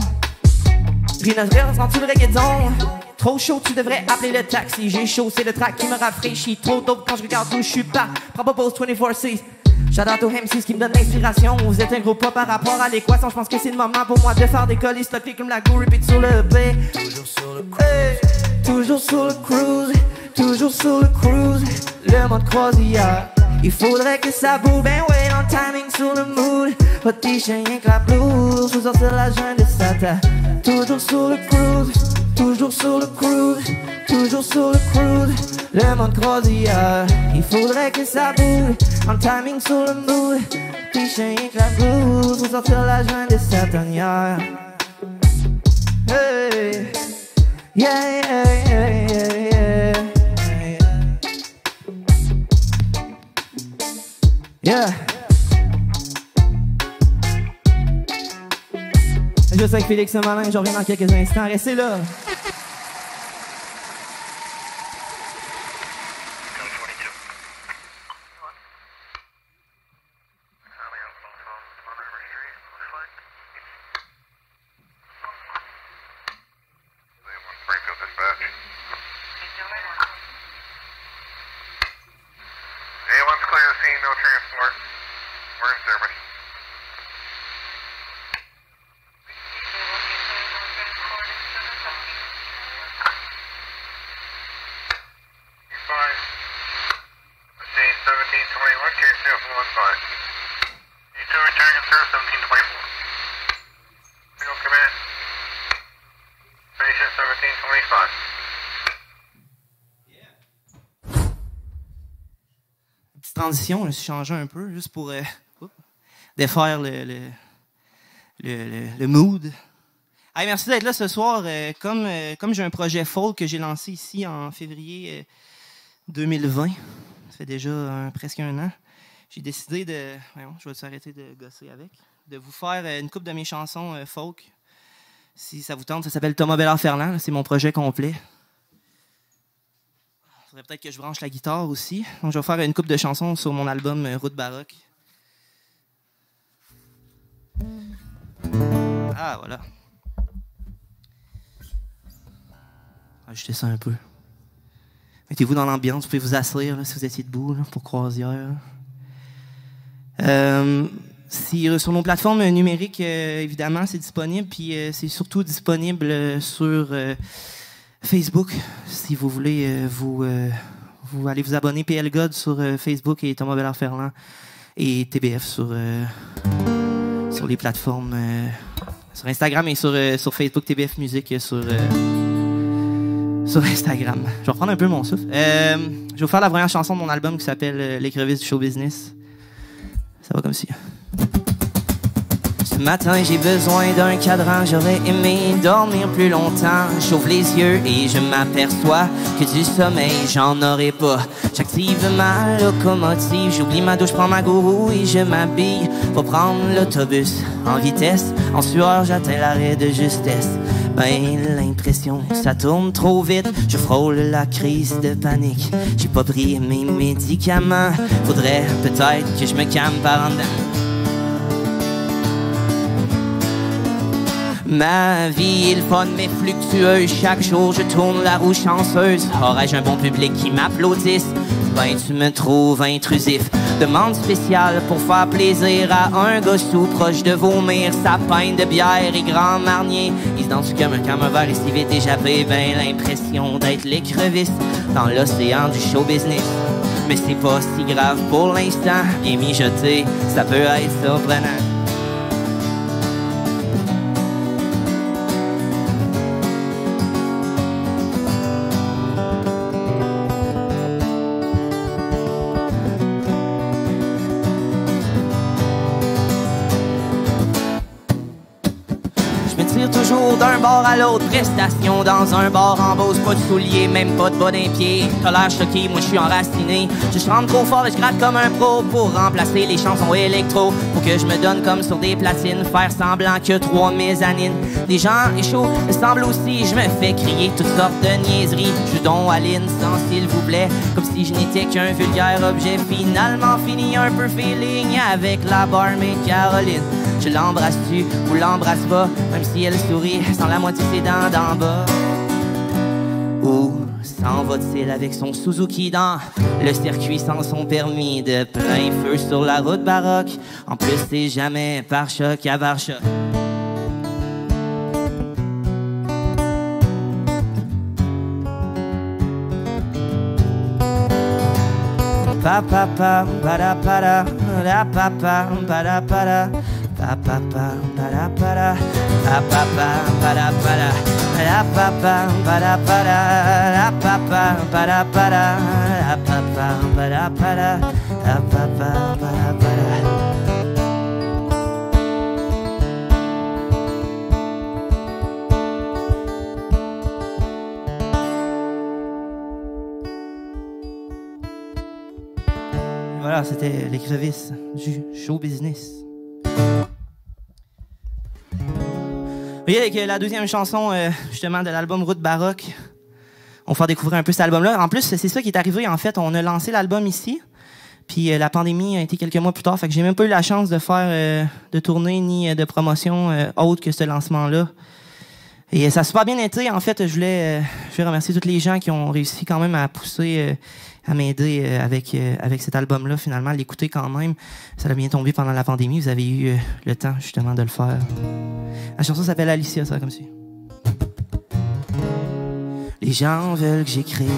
Puis notre rire, sens-tu le reggaeton? Trop chaud, tu devrais appeler le taxi. J'ai chaud, c'est le track qui me rafraîchit. Trop dope quand je regarde où je suis pas. Prends pas pause 24/6. Shout out aux MC qui me donne l'inspiration. Vous êtes un gros pas par rapport à l'équation. Je pense que c'est le moment pour moi de faire des colis stockés comme la go, repeat sur le play. Toujours sur le cruise, toujours sur le cruise, toujours sur le cruise. Le mode croisière, il faudrait que ça bouge. Ben ouais, dans le timing, sur le mood. Pas de t-shirt, rien que la blouse. Faut sortir la jungle de Satan. Toujours sur le cruise, toujours sur le cruise, toujours sur le cruise. Le mode croisière, il faudrait que ça bouge. En timing sur le mood, Tes chiens que la blouse, faut sortir la jointe de sa tanière. Hey, yeah, yeah, yeah, yeah, yeah. Yeah. Je suis avec Félix Malin, je reviens dans quelques instants. Restez là. A1's clear to scene, no transport. We're in service. You're fine. Scene 1721, case 015. You two return to service 1724. Single command. Station 1725. Petite transition, je me suis changé un peu, juste pour défaire le mood. Hey, merci d'être là ce soir. Comme j'ai un projet folk que j'ai lancé ici en février 2020, ça fait déjà presque un an, j'ai décidé de... Voyons, je vais s'arrêter de gosser avec. De vous faire une couple de mes chansons folk. Si ça vous tente, ça s'appelle Thomas Bellard-Ferland. C'est mon projet complet. Il faudrait peut-être que je branche la guitare aussi. Donc, je vais faire une couple de chansons sur mon album Route Baroque. Ah, voilà. Ajustez ça un peu. Mettez-vous dans l'ambiance. Vous pouvez vous asseoir là, si vous étiez debout là, pour croisière. Sur nos plateformes numériques, évidemment, c'est disponible. Puis c'est surtout disponible sur Facebook. Si vous voulez, vous allez vous abonner PL God sur Facebook et Thomas Bellard-Ferland et TBF sur les plateformes sur Instagram et sur Facebook TBF Musique sur Instagram. Je vais reprendre un peu mon souffle. Je vais vous faire la première chanson de mon album qui s'appelle L'écrevisse du show business. Ça va comme ci. Ce matin, j'ai besoin d'un cadran. J'aurais aimé dormir plus longtemps. J'ouvre les yeux et je m'aperçois que du sommeil, j'en aurai pas. J'active ma locomotive. J'oublie ma douche, prends ma gourou et je m'habille pour prendre l'autobus en vitesse. En sueur, j'atteins l'arrêt de justesse. Ben, l'impression que ça tourne trop vite. Je frôle la crise de panique. J'ai pas pris mes médicaments. Faudrait peut-être que je me calme par en dedans. Ma vie est le fun mais fluctueuse. Chaque jour je tourne la roue chanceuse. Aurais-je un bon public qui m'applaudisse? Ben tu me trouves intrusif. Demande spéciale pour faire plaisir à un gosse tout proche de vomir. Sa pinte de bière et grand marnier. Il se danse comme un verre et si vite échappé. Ben l'impression d'être l'écrevisse dans l'océan du show business. Mais c'est pas si grave pour l'instant. Bien mijoté, ça peut être surprenant. Toujours d'un bord à l'autre, prestation dans un bar en Beauce, pas de souliers, même pas de bas d'un pied. T'as l'air choqué, moi je suis enraciné. Je chante trop fort et je gratte comme un pro pour remplacer les chansons électro. Pour que je me donne comme sur des platines, faire semblant que 3 mezzanines. Les gens est chaud, me semble aussi, je me fais crier toutes sortes de niaiseries. Je don à l'instant s'il vous plaît, comme si je n'étais qu'un vulgaire objet. Finalement fini un peu feeling avec la barmaid Caroline. Je l'embrasse-tu ou l'embrasse pas, même si elle sourit sans la moitié ses dents d'en bas. Où s'en va-t-il avec son Suzuki dans le circuit sans son permis de plein feu sur la route baroque? En plus, c'est jamais par choc à par choc. Pa pa pa pa da pa da da pa pa pa da pa da pa pa pa pa da pa da pa pa pa pa da pa da da pa pa pa da pa da da pa pa pa da pa da da pa pa pa da pa da da pa pa pa da pa da. Voilà, c'était l'écrevisse du show business. Vous voyez, avec la deuxième chanson, justement, de l'album Route Baroque, on va faire découvrir un peu cet album-là. En plus, c'est ça qui est arrivé, en fait. On a lancé l'album ici, puis la pandémie a été quelques mois plus tard, fait que j'ai même pas eu la chance de faire de tournée ni de promotion autre que ce lancement-là. Et ça a super bien été. En fait, je voulais remercier tous les gens qui ont réussi quand même à pousser, à m'aider avec cet album-là, finalement, à l'écouter quand même. Ça a bien tombé pendant la pandémie. Vous avez eu le temps, justement, de le faire. La chanson s'appelle Alicia, ça va comme ça. Les gens veulent que j'écrive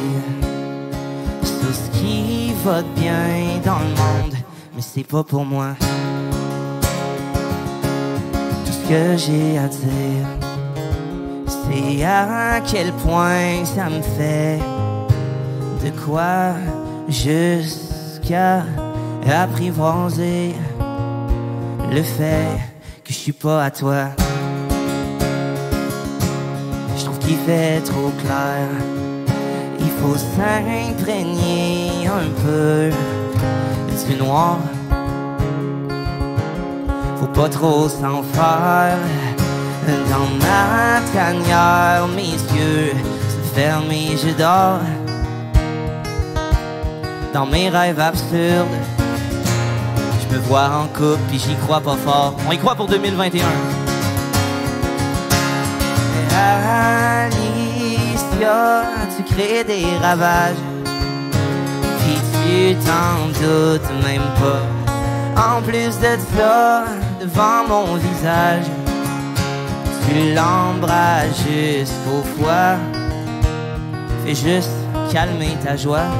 tout ce qui va de bien dans le monde, mais c'est pas pour moi. Tout ce que j'ai à dire, c'est à quel point ça me fait de quoi jusqu'à apprivoiser le fait que je suis pas à toi. Je trouve qu'il fait trop clair, il faut s'imprégner un peu du noir. Faut pas trop s'en faire. Dans ma tanière, mes yeux se ferment et je dors. Dans mes rêves absurdes, je me vois en couple puis j'y crois pas fort. On y croit pour 2021. Alicia, tu crées des ravages, puis tu t'en doutes même pas. En plus de ça, devant mon visage, tu l'embrasses jusqu'au foie. Fais juste calmer ta joie,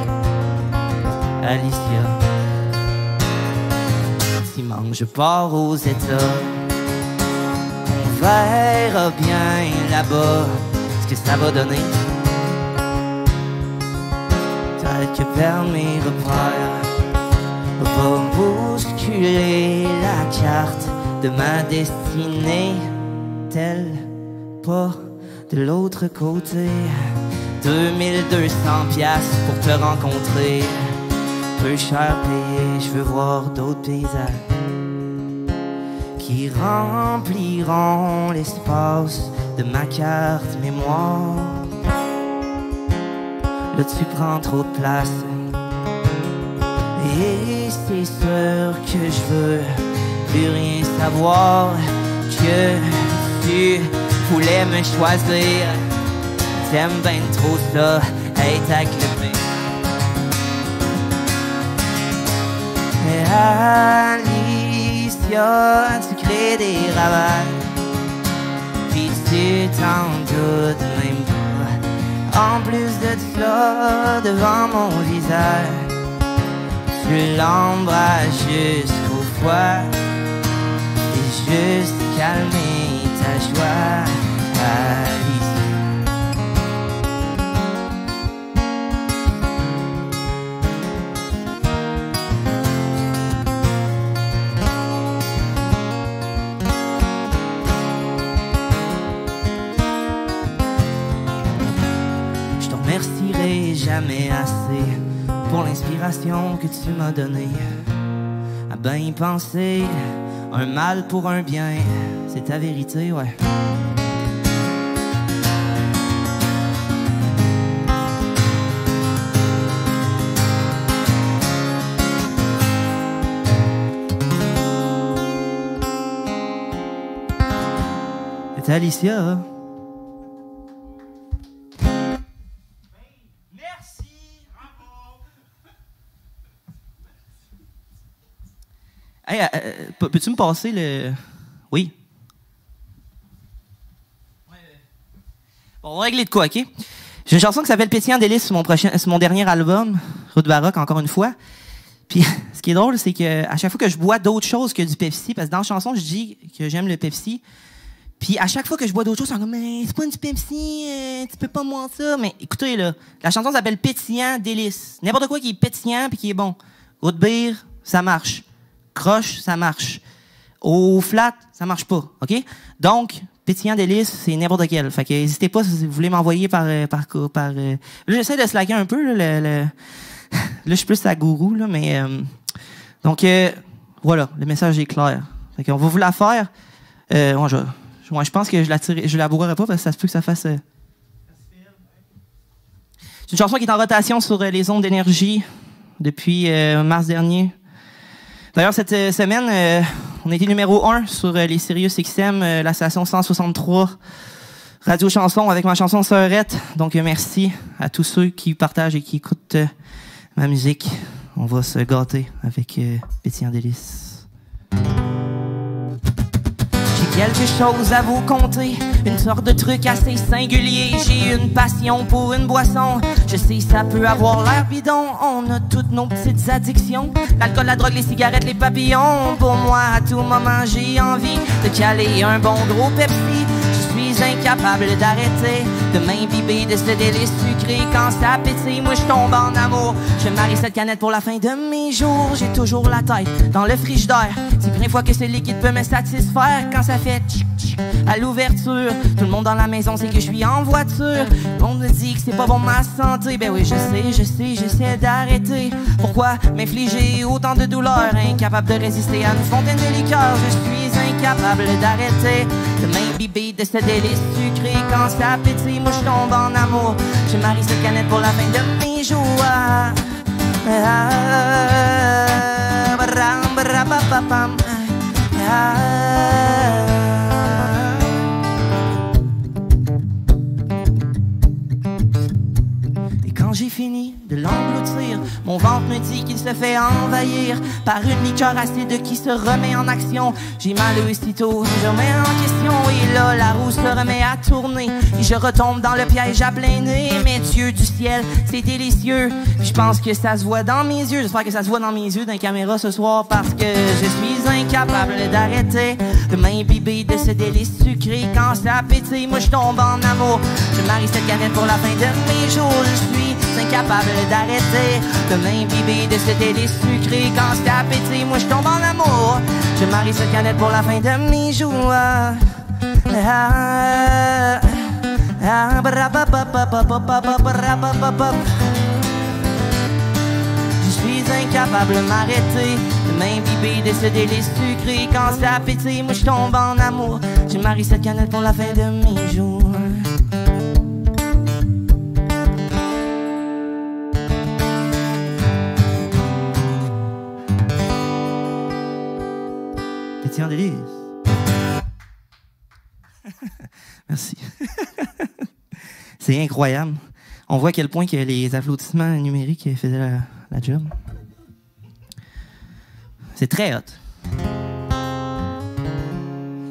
Alicia. Dimanche, je pars aux États. On verra bien là-bas ce que ça va donner. Peut-être que perdre mes repères va pas bousculer la carte de ma destinée. Tel pas de l'autre côté. 2200 piastres pour te rencontrer. Peu cher payé, je veux voir d'autres paysages qui rempliront l'espace de ma carte mémoire. Là tu prends trop de place et c'est sûr que je veux plus rien savoir. Que tu voulais me choisir, t'aimes ben trop ça, être acclamé. Alicia, tu crées des ravages, puis tu t'en doutes même pas. En plus de ça, devant mon visage, tu l'embrasses jusqu'au foie. Et juste calmer ta joie, Alicia. Je te remercierai jamais assez pour l'inspiration que tu m'as donnée. À ben y penser, un mal pour un bien, c'est ta vérité, ouais. C'est Alicia, hein? Hey, peux-tu me passer le... Oui? Bon, on va régler de quoi, OK? J'ai une chanson qui s'appelle Pétillant délice sur mon dernier album, Route Baroque, encore une fois. Puis, ce qui est drôle, c'est que à chaque fois que je bois d'autres choses que du Pepsi, parce que dans la chanson, je dis que j'aime le Pepsi, puis à chaque fois que je bois d'autres choses, ils sont comme « Mais c'est pas du Pepsi, tu peux pas boire ça. » Mais écoutez, là, la chanson s'appelle Pétillant délice. N'importe quoi qui est pétillant puis qui est bon. Route beer, ça marche. Croche, ça marche. Au flat, ça marche pas, OK? Donc, pétillant délice, c'est n'importe quel. Fait que n'hésitez pas si vous voulez m'envoyer par là, j'essaie de slacker un peu, là, là, je suis plus à gourou, là, mais Donc, voilà, le message est clair. Fait qu'on va vous la faire. Moi, je pense que je la bourrerai pas parce que ça se peut que ça fasse... C'est une chanson qui est en rotation sur les ondes d'énergie depuis mars dernier. D'ailleurs, cette semaine, on a été numéro 1 sur les Sirius XM, la station 163, Radio Chanson avec ma chanson Sœurette. Donc, merci à tous ceux qui partagent et qui écoutent ma musique. On va se gâter avec Pétillant Délices. J'ai quelque chose à vous conter, une sorte de truc assez singulier. J'ai une passion pour une boisson. Je sais, ça peut avoir l'air bidon. On a toutes nos petites addictions. L'alcool, la drogue, les cigarettes, les papillons. Pour moi, à tout moment, j'ai envie de caler un bon gros Pepsi. Je suis incapable d'arrêter de m'imbiber de ce délice sucré. Quand ça pétille, moi je tombe en amour. Je marie cette canette pour la fin de mes jours. J'ai toujours la tête dans le frigidaire. C'est bien une fois que ce liquide peut me satisfaire. Quand ça fait tchic tchic à l'ouverture, tout le monde dans la maison sait que je suis en voiture. On me dit que c'est pas bon ma santé. Ben oui, j'essaie d'arrêter. Pourquoi m'infliger autant de douleur? Incapable de résister à une fontaine de liqueur. Je suis incapable d'arrêter de m'imbiber de ce délice sucré. Quand ça pétille, moi je tombe en amour. Je marie cette canette pour la fin de mes jours. Et quand j'ai fini de l'engloutir, mon ventre me dit qu'il se fait envahir par une liqueur acide qui se remet en action. J'ai mal aussitôt, je remets en question. Et là, la roue se remet à tourner et je retombe dans le piège à plein nez. Mais Dieu du ciel, c'est délicieux. Je pense que ça se voit dans mes yeux. J'espère que ça se voit dans mes yeux, dans la caméra ce soir. Parce que je suis incapable d'arrêter de m'imbiber de ce délice sucré. Quand ça pétille, moi je tombe en amour. Je marie cette canette pour la fin de mes jours. Je suis incapable d'arrêter de m'imbiber de ce délice sucré. Quand ça pétille, moi je tombe en amour. Je marie cette canette pour la fin de mes jours. Je suis incapable de m'arrêter de m'imbiber de ce délice sucré. Quand ça pétille, moi je tombe en amour. Je marie cette canette pour la fin de mes jours. Pétillant Délices. Merci. C'est incroyable. On voit à quel point que les applaudissements numériques faisaient la job. C'est très hot.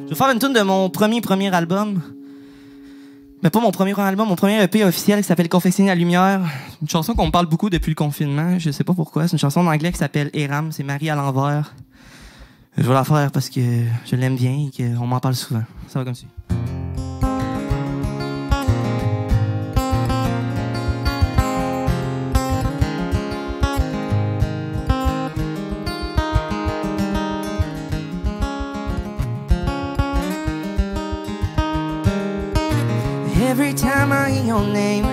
Je vais faire une tune de mon premier album. Mais pas mon premier album, mon premier EP officiel qui s'appelle Confectionner la lumière. Une chanson qu'on me parle beaucoup depuis le confinement. Je sais pas pourquoi. C'est une chanson en anglais qui s'appelle Eram. C'est Marie à l'envers. Je vais la faire parce que je l'aime bien et qu'on m'en parle souvent. Ça va comme ça. Every time I hear your name,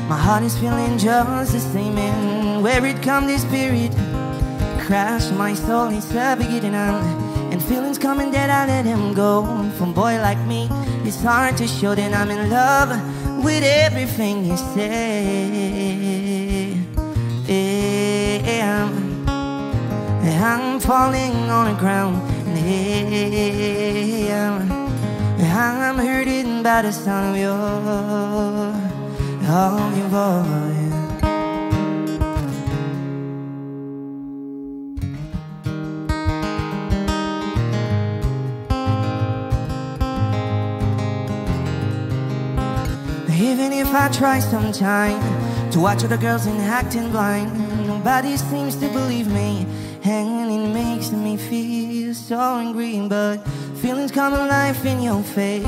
my heart is feeling just the same. And where it comes, this spirit crash my soul, it's a beginning. And feelings coming that I let him go. From boy like me, it's hard to show that I'm in love with everything you say. I'm falling on the ground. I'm hurting by the sound of your voice. Even if I try sometime to watch other girls and acting blind, nobody seems to believe me, and it makes me feel so angry. But feelings come alive in your face.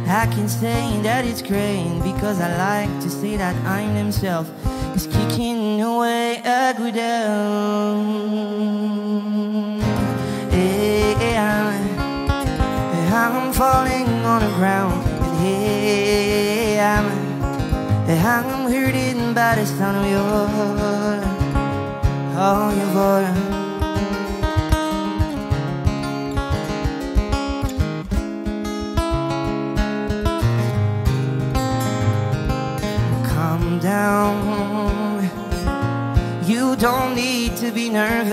I can say that it's great because I like to say that I'm himself. It's kicking away a good I'm falling on the ground. I'm hurting by the sound of your voice. down. You don't need to be nervous.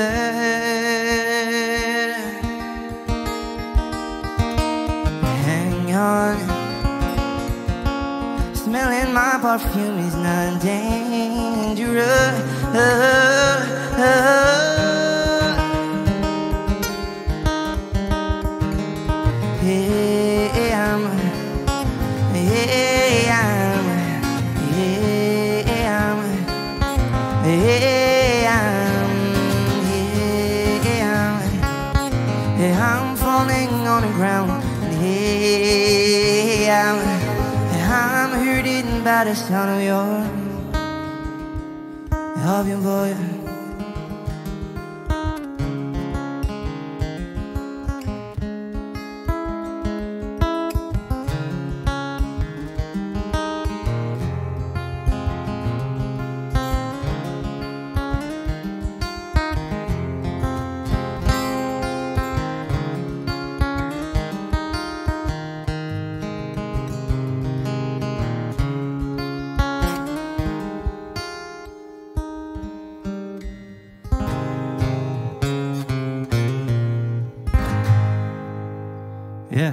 Hang on. Smelling my perfume is not dangerous. I'm falling on the ground. I'm hurting by the sound of your voice. Yeah.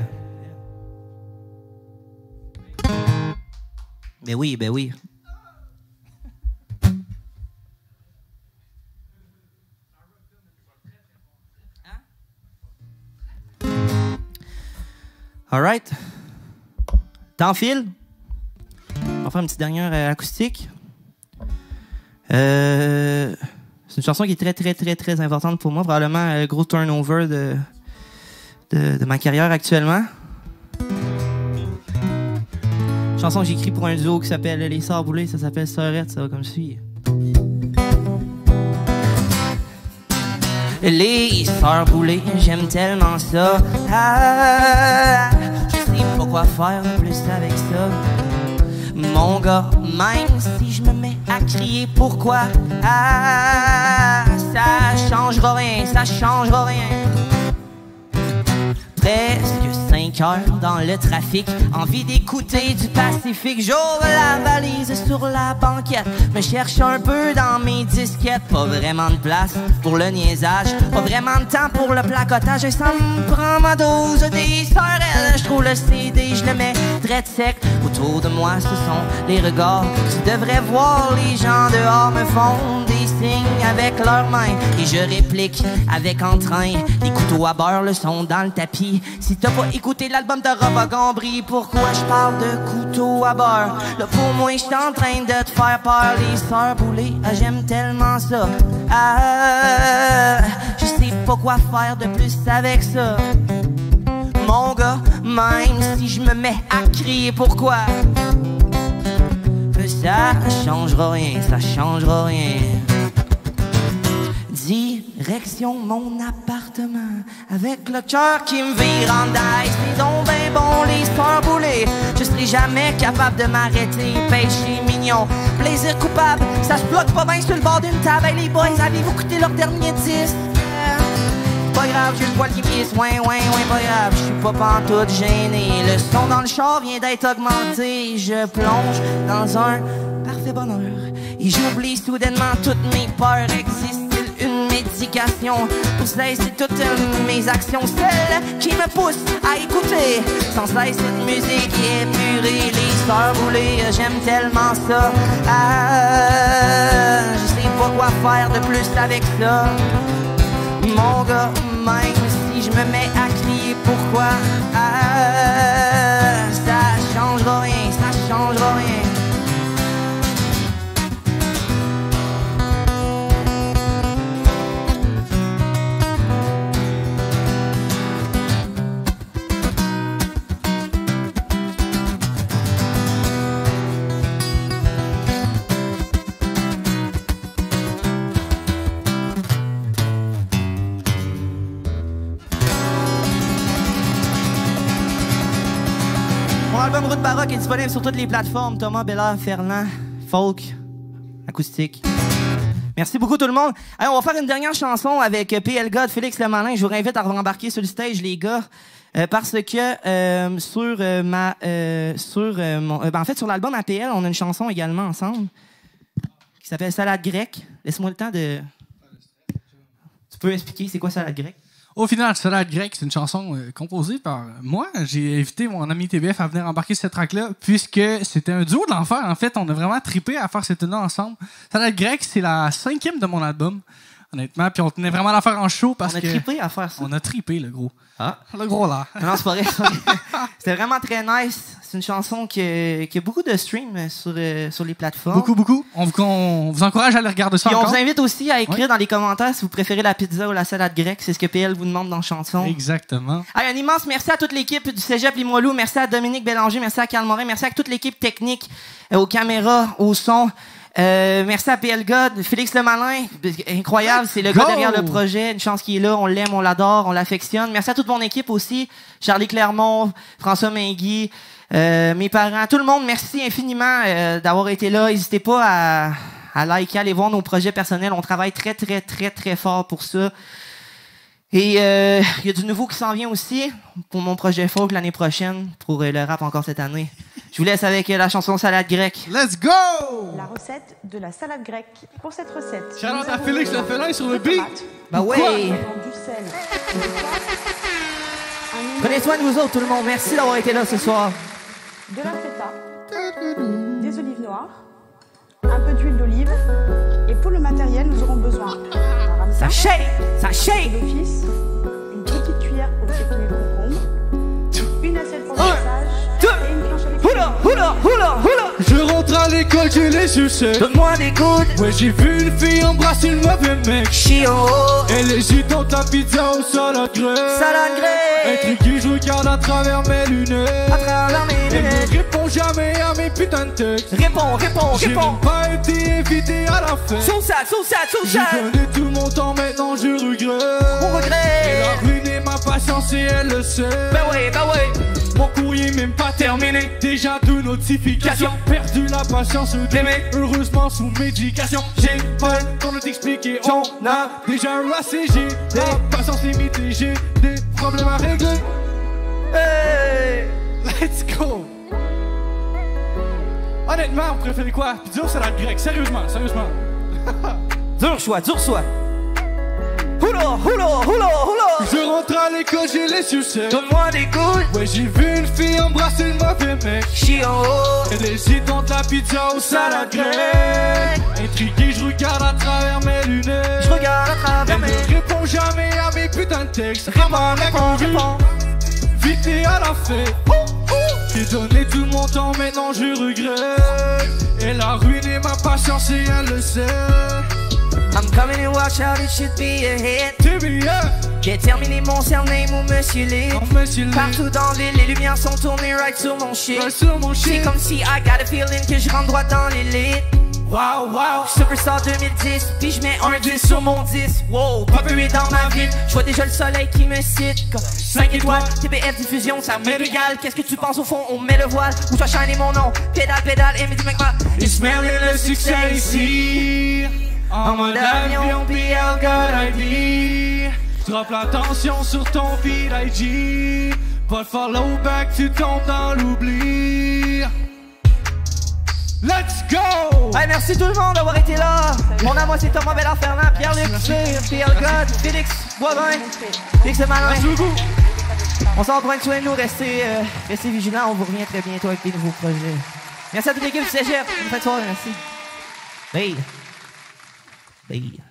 Ben oui, ben oui. All right. T'enfiles. On va faire une petite dernière acoustique. C'est une chanson qui est très importante pour moi. Probablement un gros turnover de ma carrière actuellement. Chanson que j'écris pour un duo qui s'appelle Les Sœurs Boulées, ça s'appelle Sœurette, ça va comme suit. Les Sœurs Boulées, j'aime tellement ça. Ah, je sais pas quoi faire de plus avec ça. Mon gars, même si je me mets à crier pourquoi, ah, ça changera rien, ça changera rien. Presque 5 heures dans le trafic, envie d'écouter du Pacifique. J'ouvre la valise sur la banquette, me cherche un peu dans mes disquettes. Pas vraiment de place pour le niaisage, pas vraiment de temps pour le placotage. Et ça me prend ma dose des sœurettes. Je trouve le CD, je le mets très sec. Autour de moi ce sont les regards. Tu devrais voir, les gens dehors me font des signes avec leurs mains. Et je réplique avec entrain. Les couteaux à beurre le sont dans le tapis. Si t'as pas écouté l'album de Rob Gambry, pourquoi je parle de couteau à beurre? Là pour moi j'suis en train de te faire peur. Les Sœurs Boulées, ah, j'aime tellement ça. Ah, je sais pas quoi faire de plus avec ça. Mon gars, même si je me mets à crier pourquoi, ça changera rien, ça changera rien. Direction mon appartement, avec le cœur qui me vire en daille. C'est donc ben bon les Sœurs Boulées, je serai jamais capable de m'arrêter. Péché mignon, plaisir coupable, ça se bloque pas bien sur le bord d'une table. Hey les boys, avez-vous écouté leur dernier disque? Pas grave, j'ai le poil qui pisse, ouais, pas grave, je suis pas pantoute gêné. Le son dans le char vient d'être augmenté, je plonge dans un parfait bonheur. Et j'oublie soudainement toutes mes peurs. Existe-t-il une médication pour cesser toutes mes actions? Celle qui me pousse à écouter sans cesse cette musique épurée. Les Sœurs Boulées, j'aime tellement ça. Ah, je sais pas quoi faire de plus avec ça. Mon gars, même si je me mets à crier pourquoi, ah, ça changera rien, ça changera rien. Mon album Route Baroque est disponible sur toutes les plateformes. Thomas Belair, Ferland, folk, acoustique. Merci beaucoup tout le monde. Allez, on va faire une dernière chanson avec PL God, Félix Le Malin. Je vous réinvite à rembarquer sur le stage, les gars. Parce que en fait, sur l'album APL, on a une chanson également ensemble qui s'appelle Salade grecque. Laisse-moi le temps de... Tu peux expliquer c'est quoi Salade grecque? Au final, Salade grecque, c'est une chanson composée par moi. J'ai invité mon ami TBF à venir embarquer sur cette track-là, puisque c'était un duo de l'enfer. En fait, on a vraiment trippé à faire cette tune-là ensemble. Salade grecque, c'est la 5e de mon album, honnêtement. Puis on tenait vraiment à la faire en show parce que... On a trippé à faire ça. On a trippé, le gros. Ah. Le gros, là. Non, c'est pas vrai. C'était vraiment très nice. C'est une chanson qui a beaucoup de streams sur les plateformes. Beaucoup. On vous encourage à aller regarder ça Et encore. on vous invite aussi à écrire dans les commentaires si vous préférez la pizza ou la salade grecque. C'est ce que PL vous demande dans la chanson. Exactement. Hey, un immense merci à toute l'équipe du Cégep Limoilou. Merci à Dominique Bélanger. Merci à Carl Morin. Merci à toute l'équipe technique, aux caméras, au son. Merci à PL God, Félix Lemalin, incroyable, c'est le gars derrière le projet, une chance qu'il est là, on l'aime, on l'adore, on l'affectionne. Merci à toute mon équipe aussi, Charlie Clermont, François Mingui, mes parents, tout le monde, merci infiniment d'avoir été là. N'hésitez pas à liker, aller voir nos projets personnels, on travaille très très très très fort pour ça. Et il y a du nouveau qui s'en vient aussi pour mon projet folk l'année prochaine, pour le rap encore cette année. Je vous laisse avec la chanson Salade grecque. Let's go! La recette de la salade grecque. Pour cette recette, Shout-out à Félix Lefelin sur le beat. Bah ouais! du sel, du poivre, Prenez soin de vous autres, tout le monde. Merci d'avoir été là ce soir. de la feta, des olives noires, un peu d'huile d'olive. Et pour le matériel, nous aurons besoin d'un rameçon, Ça shake! d'office, une petite cuillère pour épiner le concombre, une assiette pour le massage et une planche avec Hula! Je rentre à l'école, j'ai les succès. Donne-moi des coudes. Ouais, j'ai vu une fille embrasser le mauvais mec. Chio! Elle hésite dans ta pizza au salade grecque. Salade grecque! Intrigué, je regarde à travers mes lunettes. À travers mes Elle lunettes. me répond jamais à mes putains de textes. Réponds! J'ai même pas été invité à la fête. Sous ça! J'ai donné tout mon temps, maintenant je regrette. On regrette. Elle a ruiné ma patience et elle le sait. Bah ouais! Mon courrier même pas terminé. Déjà deux notifications. Perdu la patience d'aimer. Heureusement sous médication. J'ai pas le temps de t'expliquer. On a déjà assez. J'ai la patience limitée. J'ai des problèmes à régler. Hey! Let's go. Honnêtement, vous préférez quoi? Pizza ou salade grecque? Sérieusement. Dur choix! Hula! Je rentre à l'école, j'ai les succès. Donne-moi des coudes. Ouais, j'ai vu une fille embrasser le mauvais mec. Chio! Elle hésite entre la pizza ou salade grecque. Intrigué, je regarde à travers mes lunettes. Je regarde à travers Elle mes... ne répond jamais à mes putains de textes. Réponds! Vite et à la fête. J'ai donné tout mon temps, maintenant je regrette. Elle a ruiné ma patience et elle le sait. I'm coming and watch out, it should be a hit. TBF, J'ai terminé mon surname ou Monsieur Lee. oh monsieur le Partout dans l'île, les lumières sont tournées right sur mon shit. ouais, sur mon C'est shit. comme si I got a feeling que je rentre droit dans l'élite. Wow. Superstar 2010, puis je mets un 10 sur mon 10. Wow, populé dans ma ville, je vois déjà le soleil qui me cite. Comme 5 étoiles, TBF diffusion, ça m'est égal. Qu'est-ce que tu penses au fond, on met le voile. Où toi shiner mon nom, pédale, et me dis mec, Il se mêle le succès ici. En mode avion, PL God ID. Drop l'attention sur ton feed IG. Pas de follow back, tu tombes dans l'oubli. Let's go! Hey, merci tout le monde d'avoir été là. Mon nom, moi, c'est Thomas Bellard-Fernand, Pierre-Luc, PL God, Félix Boivin, Félix Lemalin. Merci beaucoup. On s'en prend soin de nous, restez vigilants, on vous revient très bientôt avec des nouveaux projets. Merci à toute l'équipe du Cégep, bonne fin de soirée, merci. Bye.